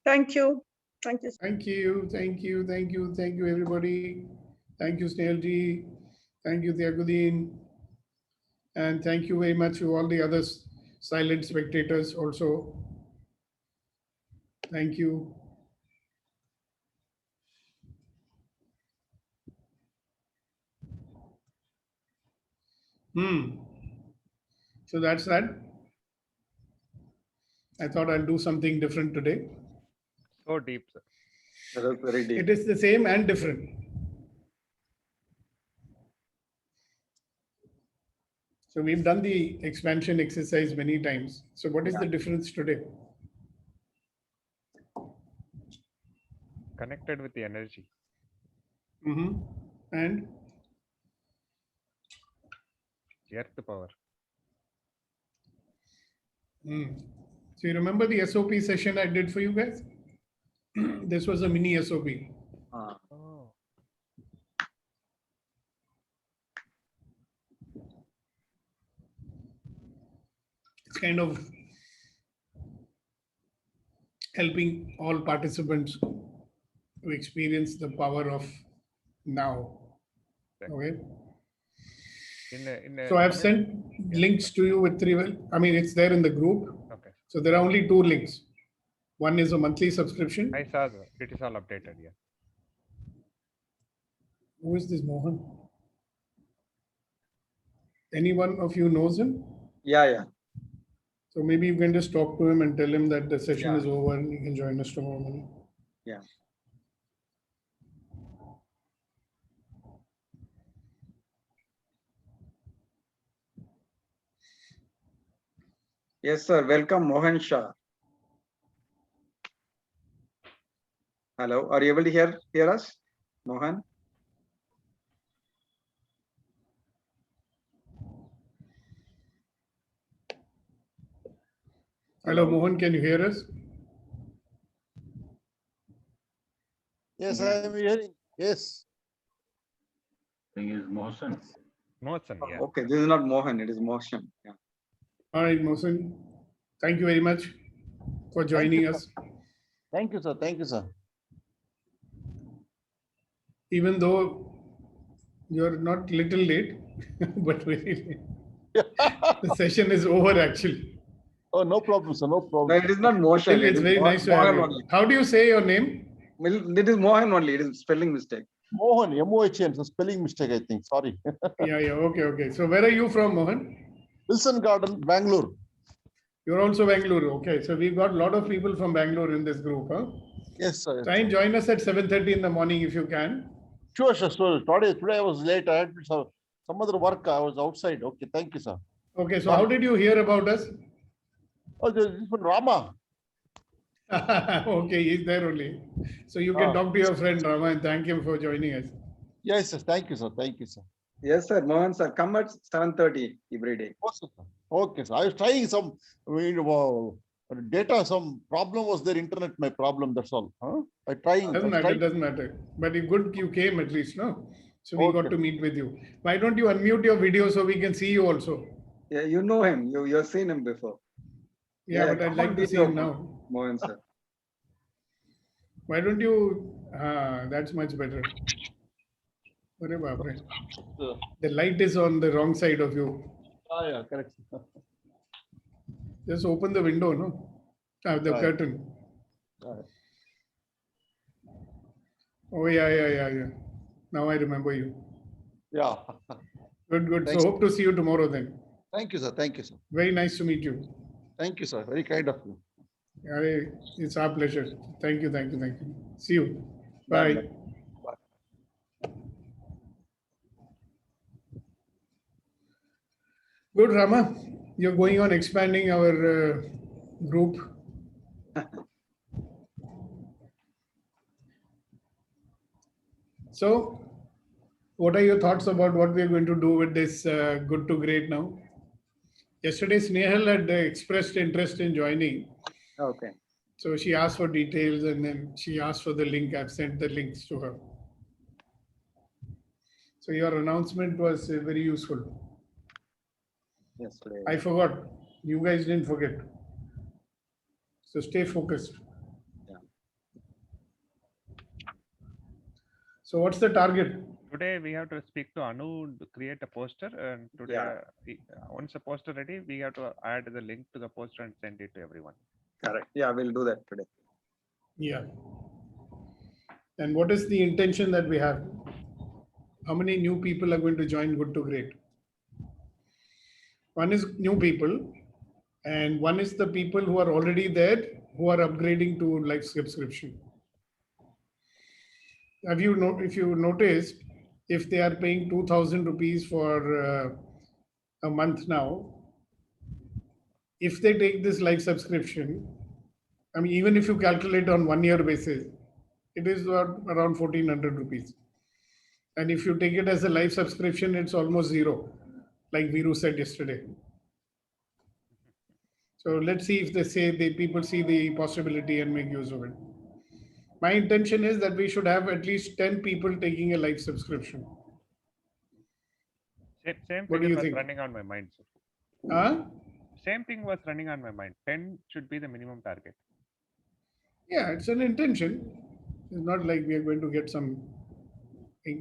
Thank you. Thank you. Thank you. Thank you. Thank you. Thank you, everybody. Thank you, Snailji. Thank you, Thiaguddin. And thank you very much to all the other silent spectators also. Thank you. So that's that. I thought I'll do something different today. So deep, sir. That was very deep. It is the same and different. So we've done the expansion exercise many times. So what is the difference today? Connected with the energy. And Earth power. so you remember the SOP session I did for you guys? This was a mini SOP. Oh. It's kind of helping all participants to experience the power of now. Okay. So I've sent links to you with it's there in the group. Okay. So there are only 2 links. One is a monthly subscription. I saw that. It is all updated, yeah. Who is this Mohan? Any one of you knows him? Yeah. So maybe you can just talk to him and tell him that the session is over and he can join us tomorrow morning. Yeah. Yes, sir. Welcome, Mohan Shah. Hello. Are you able to hear us, Mohan? Hello, Mohan, can you hear us? Yes, I am hearing. Yes. Thing is Mohsen. Mohsen, yeah. Okay, this is not Mohan, it is Mohsen. Yeah. All right, Mohsen. Thank you very much for joining us. Thank you, sir. Thank you, sir. Even though you're not little late, but very late. The session is over actually. Oh, no problem, sir. No problem. No, it is not Mohsen. Still, it's very nice to have you. Only. How do you say your name? It is Mohan only. It is spelling mistake. Mohan, M-O-H-N, so spelling mistake, I think. Sorry. Yeah. Okay. So where are you from, Mohan? Wilson Garden, Bangalore. You're also Bangalore. Okay. So we've got a lot of people from Bangalore in this group, huh? Yes, sir. Try and join us at 7:30 in the morning if you can. Sure. Today I was late. I had some other work. I was outside. Okay, thank you, sir. Okay. So how did you hear about us? Oh, this is from Rama. Okay, he's there only. So you can talk to your friend Rama and thank him for joining us. Yes, sir. Thank you, sir. Thank you, sir. Yes, sir. Mohan, sir. Come at 7:30 every day. Okay, sir. I was trying some data, some problem was there, internet, my problem, that's all. Huh? Doesn't matter. But it's good you came at least, no? So we got to meet with you. Why don't you unmute your video so we can see you also? Yeah, you know him. You've seen him before. Yeah, but I'd like to see him now. Mohan, sir. Why don't you? That's much better. The light is on the wrong side of you. Yeah, correct. Just open the window, no? The curtain. Oh, yeah. Now I remember you. Yeah. Good. Thanks. So hope to see you tomorrow then. Thank you, sir. Thank you, sir. Very nice to meet you. Thank you, sir. Very kind of you. It's our pleasure. Thank you. See you. Bye. Good, Rama. You're going on expanding our group. So, what are your thoughts about what we're going to do with this good to great now? Yesterday, Snehal had expressed interest in joining. Okay. So she asked for details and then she asked for the link. I've sent the links to her. So your announcement was very useful. Yesterday. I forgot. You guys didn't forget. So stay focused. Yeah. So what's the target? Today we have to speak to Anu to create a poster, and today once the poster ready, we have to add the link to the poster and send it to everyone. Correct. Yeah, we'll do that today. Yeah. And what is the intention that we have? How many new people are going to join Good to Great? One is new people, and one is the people who are already there who are upgrading to life subscription. If you noticed, if they are paying 2,000 rupees for a month now, if they take this life subscription, I mean, even if you calculate on 1 year basis, it is around 1,400 rupees. And if you take it as a life subscription, it's almost zero, like Viru said yesterday. So let's see if the people see the possibility and make use of it. My intention is that we should have at least 10 people taking a life subscription. Same What do thing you was think? running on my mind, sir. Huh? Same thing was running on my mind. 10 should be the minimum target. Yeah, it's an intention. It's not like we are going to get some.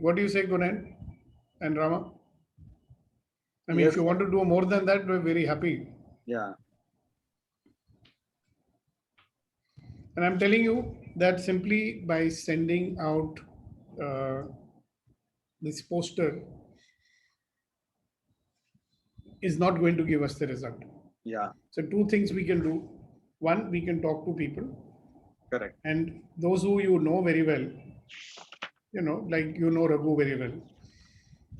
What do you say, Gunan and Rama? I mean, Yes, if you want to do more than that, we're very happy. Yeah. And I'm telling you that simply by sending out this poster is not going to give us the result. Yeah. So two things we can do. One, we can talk to people. Correct. And those who you know very well, like you know Raghu very well,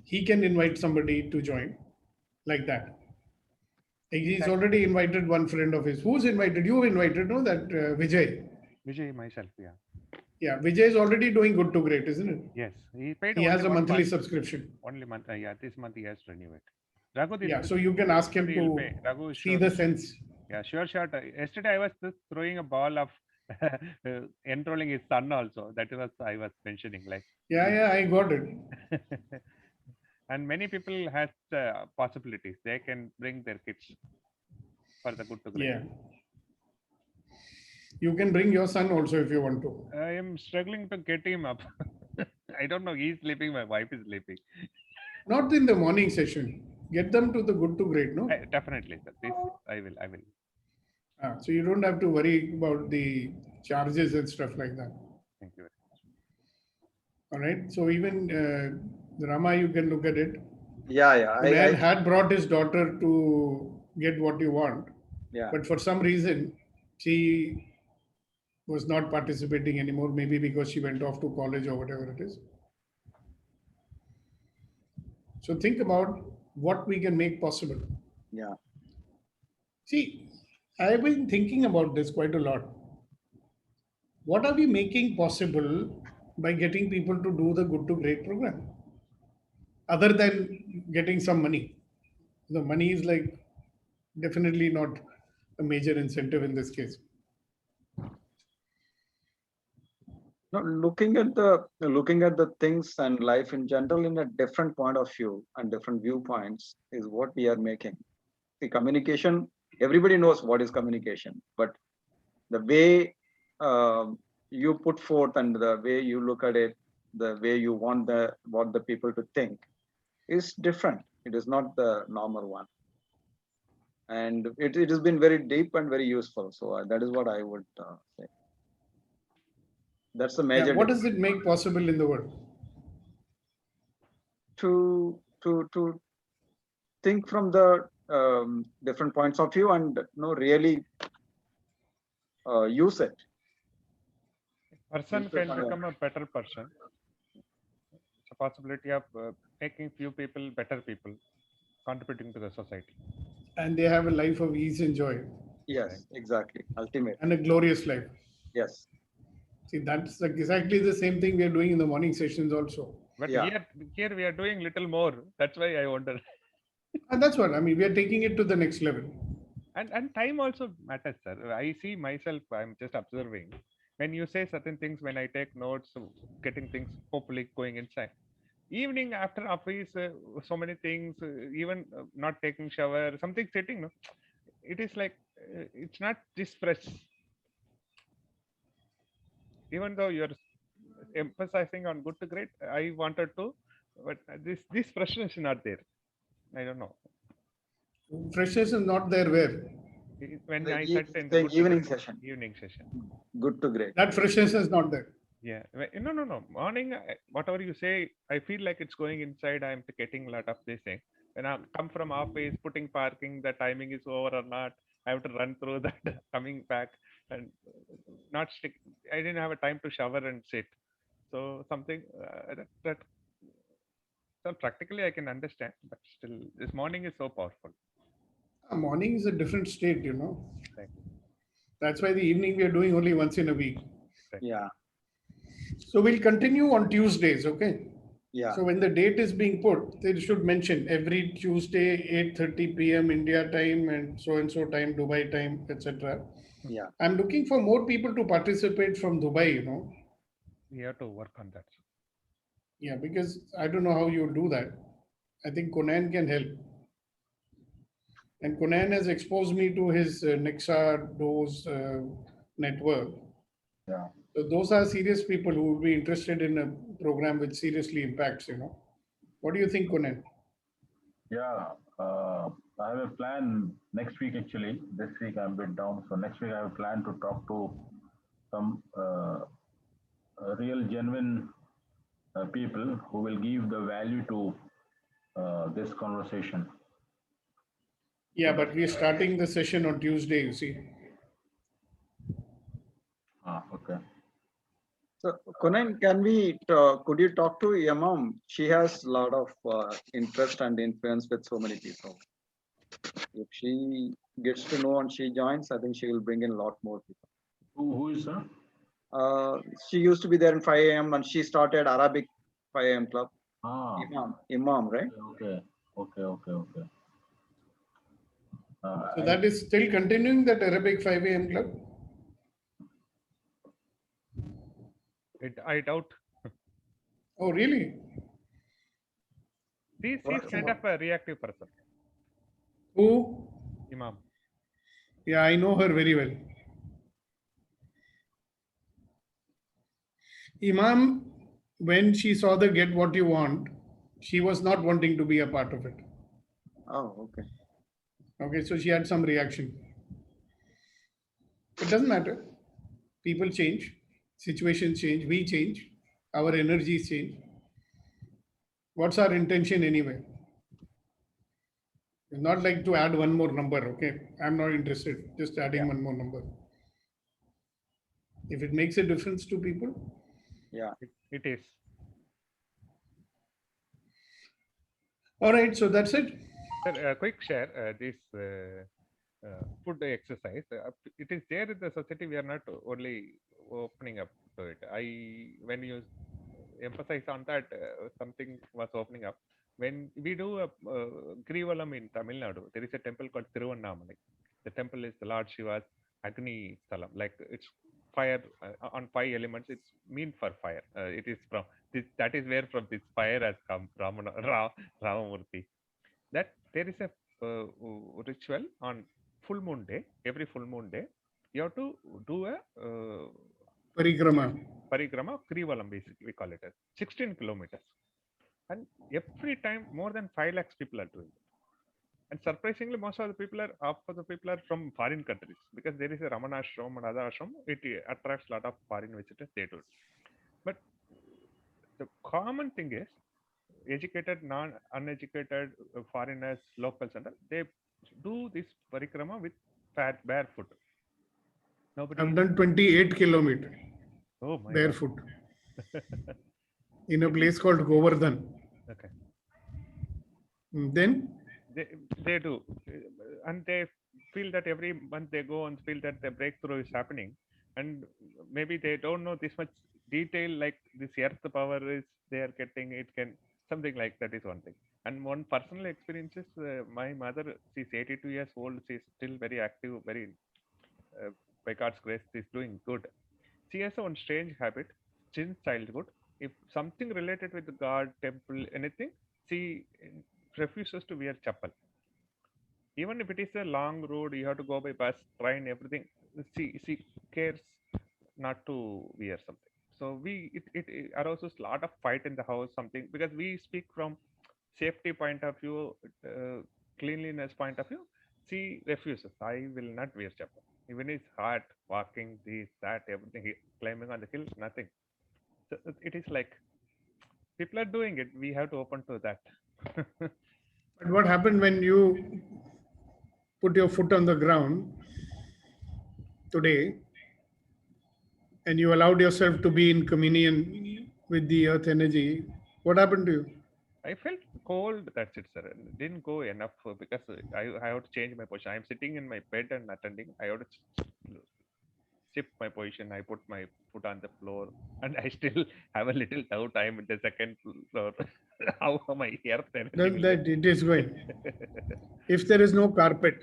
he can invite somebody to join like that. Like he's already invited one friend of his. Who's invited? You invited, no? That Vijay. Vijay, myself, yeah. Yeah, Vijay is already doing Good to Great, isn't it? Yes, he paid. He has a only 1 monthly month. subscription. Only month. Yeah, this month he has to renew it. Raghu, Yeah, so you can ask him to see the sense. Yeah, sure. Yesterday I was just throwing a ball of enrolling his son also. That was I was mentioning like. Yeah, I got it. And many people has possibilities. They can bring their kids for the good to great. Yeah. You can bring your son also if you want to. I am struggling to get him up. I don't know. He's sleeping. My wife is sleeping. Not in the morning session. Get them to the good to great, no? Definitely, sir. This I will. So you don't have to worry about the charges and stuff like that. Thank you very much. All right. So even Rama, you can look at it. Yeah. The man had brought his daughter to get what you want. Yeah. But for some reason, she was not participating anymore. Maybe because she went off to college or whatever it is. So think about what we can make possible. Yeah. See, I've been thinking about this quite a lot. What are we making possible by getting people to do the good to great program? Other than getting some money. The money is like definitely not a major incentive in this case. No, looking at the things and life in general in a different point of view and different viewpoints is what we are making. The communication, everybody knows what is communication, but the way you put forth and the way you look at it, the way you want the people to think is different. It is not the normal one. And it has been very deep and very useful. So that is what I would say. That's the major. What does it make possible in the world? To think from the different points of view and really use it. Person can become a better person. It's a possibility of making few people better people, contributing to the society. And they have a life of ease and joy. Yes, exactly. Ultimate. And a glorious life. Yes. See, that's exactly the same thing we are doing in the morning sessions also. But here we are doing little more. That's why I wonder. And that's what I mean. We are taking it to the next level. And time also matters, sir. I see myself. I'm just observing. When you say certain things, when I take notes, getting things hopefully going inside. Evening after office, so many things. Even not taking shower, something sitting. No, it is like it's not this fresh. Even though you're emphasizing on good to great, I wanted to, but this freshness is not there. I don't know. Freshness is not there where? When The I said in the good to evening great, session. Evening session. Good to great. That freshness is not there. Yeah. No. Morning, whatever you say, I feel like it's going inside. I'm getting a lot of this thing. When I come from office, putting parking, the timing is over or not. I have to run through that, coming back and not stick. I didn't have a time to shower and sit. So something so practically I can understand, but still this morning is so powerful. Morning is a different state, you know. Thank you. That's why the evening we are doing only once in a week. Yeah. So we'll continue on Tuesdays, okay? Yeah. So when the date is being put, they should mention every Tuesday, 8:30 p.m. India time and so time, Dubai time, etc. Yeah. I'm looking for more people to participate from Dubai, you know. We have to work on that. Yeah, because I don't know how you do that. I think Conan can help. And Conan has exposed me to his Nexa Dose network. Yeah. So those are serious people who will be interested in a program which seriously impacts, you know. What do you think, Conan? Yeah, I have a plan next week actually. This week I'm a bit down. So next week I have a plan to talk to some real genuine people who will give the value to this conversation. Yeah, but we're starting the session on Tuesday, you see. Okay. So Conan, could you talk to Imam? She has a lot of interest and influence with so many people. If she gets to know and she joins, I think she will bring in a lot more people. Who is her? She used to be there in 5 a.m. and she started Arabic 5 a.m. club. Ah. Imam, right? Okay. So that is still continuing, that Arabic 5 a.m. club? I doubt. Oh, really? He's kind of a reactive person. Who? Imam. Yeah, I know her very well. Imam, when she saw the Get What You Want, she was not wanting to be a part of it. Oh, okay. Okay, so she had some reaction. It doesn't matter. People change, situations change, we change, our energies change. What's our intention anyway? It's not like to add one more number, okay? I'm not interested, just adding one more number. If it makes a difference to people. Yeah, it is. All right, so that's it. Sir, a quick share. This food exercise, it is there in the society. We are not only opening up to it. When you emphasize on that, something was opening up. When we do a Krivalam in Tamil Nadu, there is a temple called Thiruvannamalai. The temple is the Lord Shiva's Agni Salam. Like it's fire on 5 elements. It's mean for fire. It is from this. That is where from this fire has come Ramamurthy. That there is a ritual on full moon day. Every full moon day, you have to do a Parikrama. Krivalam, basically we call it as 16 kilometers. And every time more than 5 lakhs people are doing it. And surprisingly, most of the people are from foreign countries, because there is a Ramana ashram and other ashram. It attracts a lot of foreign visitors. They do it. But the common thing is, educated, uneducated, foreigners, locals, and they do this parikrama with barefoot. I've done 28 kilometers. Oh my barefoot. In a place called Govardhan. Okay. Then? They do. And they feel that every month they go and feel that the breakthrough is happening. And maybe they don't know this much detail, like this earth power is they are getting, it can, something like that is one thing. And one personal experience is my mother, she's 82 years old, she's still very active, very, by God's grace, she's doing good. She has one strange habit since childhood. If something related with the God, temple, anything, she refuses to wear chappal. Even if it is a long road, you have to go by bus, train, everything. She cares not to wear something. So it arouses a lot of fight in the house, something, because we speak from safety point of view, cleanliness point of view. She refuses. I will not wear chappal. Even it's hard walking, this, that, everything, climbing on the hill, nothing. So it is like people are doing it. We have to open to that. But what happened when you put your foot on the ground today and you allowed yourself to be in communion with the earth energy? What happened to you? I felt cold. That's it, sir. Didn't go enough because I have to change my position. I'm sitting in my bed and attending. I have to shift my position. I put my foot on the floor, and I still have a little doubt. I'm in the second floor. How my earth energy? That it is going. If there is no carpet,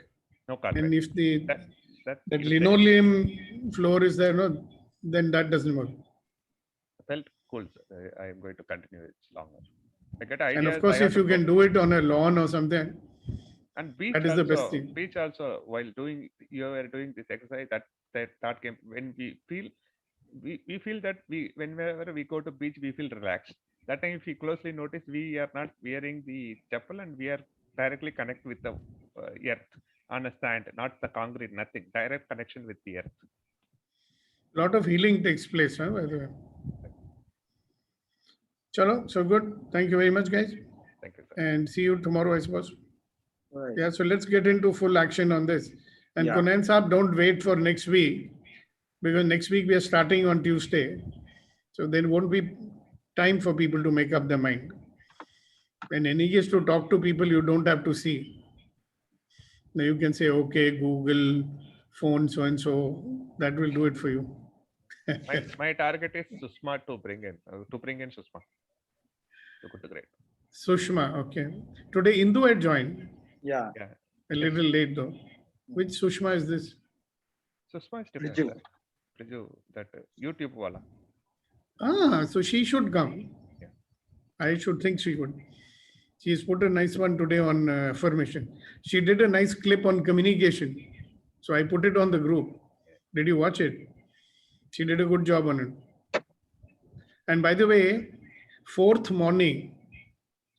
and if that linoleum floor is there, no, then that doesn't work. I felt cool. Sir. I am going to continue it longer. I get ideas. And of course, if you can do it on a lawn or something, and beach that is also, the best thing. Beach also, while you are doing this exercise, that came when we feel that whenever we go to beach, we feel relaxed. That time, if you closely notice, we are not wearing the chappal and we are directly connected with the earth on a sand, not the concrete, nothing. Direct connection with the earth. A lot of healing takes place, huh, by the way. Chalo, so good. Thank you very much, guys. Thank you, sir. And see you tomorrow, I suppose. Right. Yeah, so let's get into full action on this. And Yeah. Kunan Saab, don't wait for next week, because next week we are starting on Tuesday. So there won't be time for people to make up their mind. When energy is to talk to people, you don't have to see. Now you can say, okay, Google, phone, so and so, that will do it for you. my target is Sushma to bring in Sushma. So good to great. Sushma, okay. Today Indu had joined. Yeah. A little late though. Which Sushma is this? Sushma is different. Priju. Sir. Priju, that YouTube wala. So she should come. Yeah. I should think she would. She's put a nice one today on affirmation. She did a nice clip on communication. So I put it on the group. Did you watch it? She did a good job on it. And by the way, 4th morning,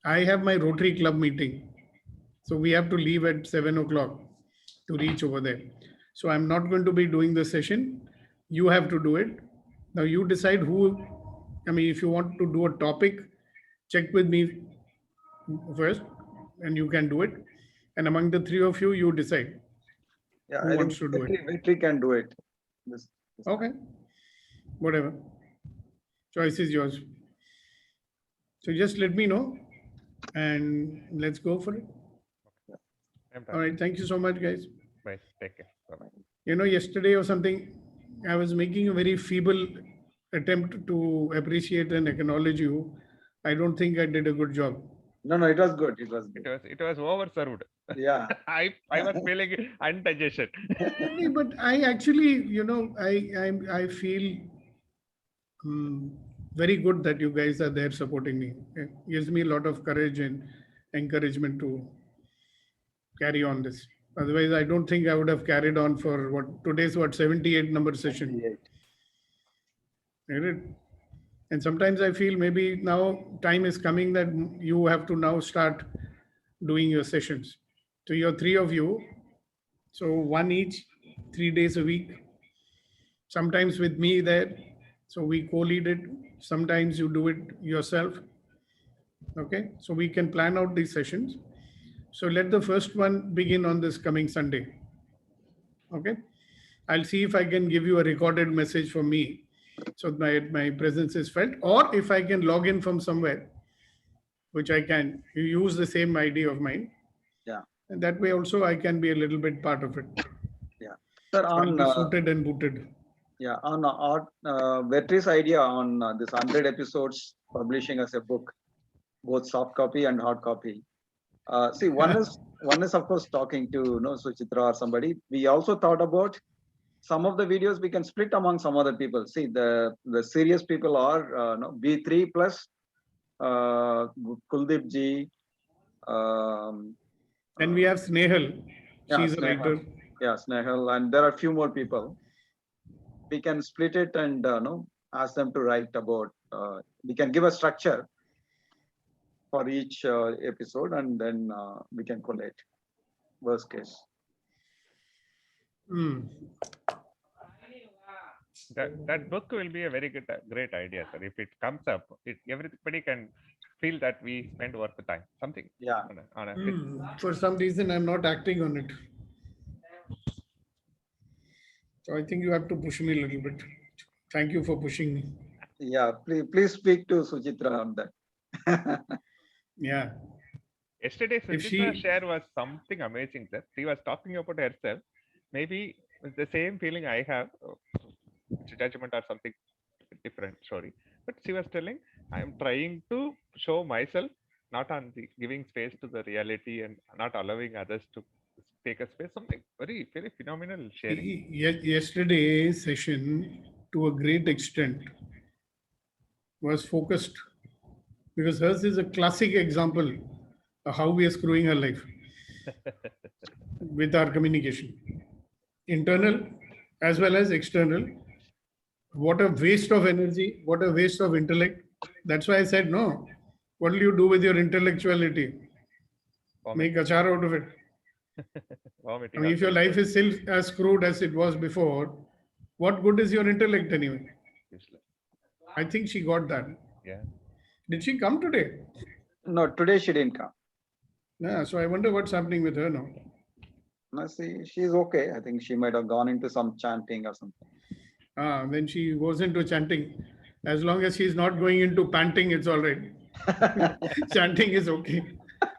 I have my Rotary Club meeting. So we have to leave at 7 o'clock to reach over there. So I'm not going to be doing the session. You have to do it. Now you decide who, if you want to do a topic, check with me first and you can do it. And among the 3 of you, you decide Yeah, who I wants think to do it. Vetri can do it. This Okay, whatever. Choice is yours. So just let me know and let's go for it. All right. Thank you so much, guys. Bye. Take care. Bye-bye. Yesterday or something, I was making a very feeble attempt to appreciate and acknowledge you. I don't think I did a good job. No, it was good. It was good. It was overserved. Yeah. I was feeling undigested. But I actually, I feel very good that you guys are there supporting me. It gives me a lot of courage and encouragement to carry on this. Otherwise, I don't think I would have carried on for today's 78 number session. 78. And sometimes I feel maybe now time is coming that you have to now start doing your sessions. So you're 3 of you. So 1 each, 3 days a week. Sometimes with me there. So we co-lead it. Sometimes you do it yourself. Okay. So we can plan out these sessions. So let the first one begin on this coming Sunday. Okay. I'll see if I can give you a recorded message from me. So my presence is felt, or if I can log in from somewhere, which I can, you use the same ID of mine. Yeah. And that way also I can be a little bit part of it. Yeah. Sir, So I'll be suited and booted. Yeah, on Vetri's idea on this 100 episodes publishing as a book, both soft copy and hard copy. See, one is of course talking to Suchitra or somebody. We also thought about some of the videos we can split among some other people. See, the serious people are B3 plus Kuldeep ji. And we have Snehal. She's a writer. Yeah, Snehal, and there are a few more people. We can split it and ask them to write about. We can give a structure for each episode, and then we can collate. Worst case. That book will be a very great idea, sir. If it comes up, everybody can feel that we spent worth the time. Something. Yeah. For some reason, I'm not acting on it. So I think you have to push me a little bit. Thank you for pushing me. Yeah, please speak to Suchitra on that. Yeah. Yesterday, Suchitra's share was something amazing, sir. She was talking about herself. Maybe it's the same feeling I have. Judgment or something different, sorry. But she was telling, I am trying to show myself, not on the giving space to the reality and not allowing others to take a space. Something very, very phenomenal sharing. Yesterday's session, to a great extent, was focused because hers is a classic example of how we are screwing her life with our communication, internal as well as external. What a waste of energy, what a waste of intellect. That's why I said, no, what will you do with your intellectuality? Make achar out of it. I mean, if your life is still as screwed as it was before, what good is your intellect anyway? I think she got that. Yeah. Did she come today? No, today she didn't come. Yeah, so I wonder what's happening with her now. No, see, she's okay. I think she might have gone into some chanting or something. When she goes into chanting, as long as she's not going into panting, it's all right. Chanting is okay.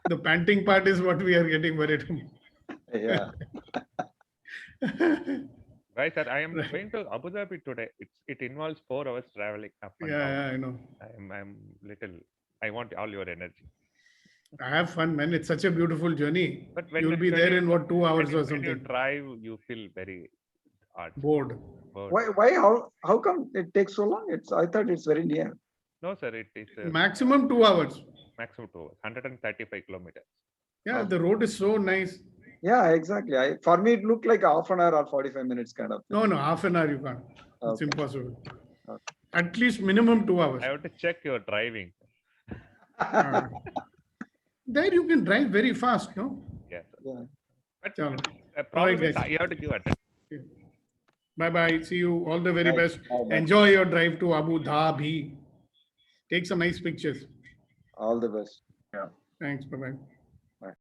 The panting part is what we are getting worried about. Yeah. Right, sir. I am going to Abu Dhabi today. It involves 4 hours traveling up and down. Yeah, I know. I'm little. I want all your energy. Have fun, man. It's such a beautiful journey. But when You'll be there in what, 2 hours or when you something? drive, you feel very hard. Bored. Why, how come it takes so long? I thought it's very near. No, sir, it is Maximum 2 hours. maximum 2 hours, 135 kilometers. Yeah, the road is so nice. Yeah, exactly. For me, it looked like half an hour or 45 minutes kind of. No, half an hour you can't. It's Okay. impossible. At least minimum 2 hours. I have to check your driving. There you can drive very fast, no? Yes. Yeah. But Chalo. the problem Alright, is guys. you have to give attention. Bye-bye. See you. All the very Bye. best. Bye-bye. Enjoy your drive to Abu Dhabi. Take some nice pictures. All the best. Thanks. Bye-bye.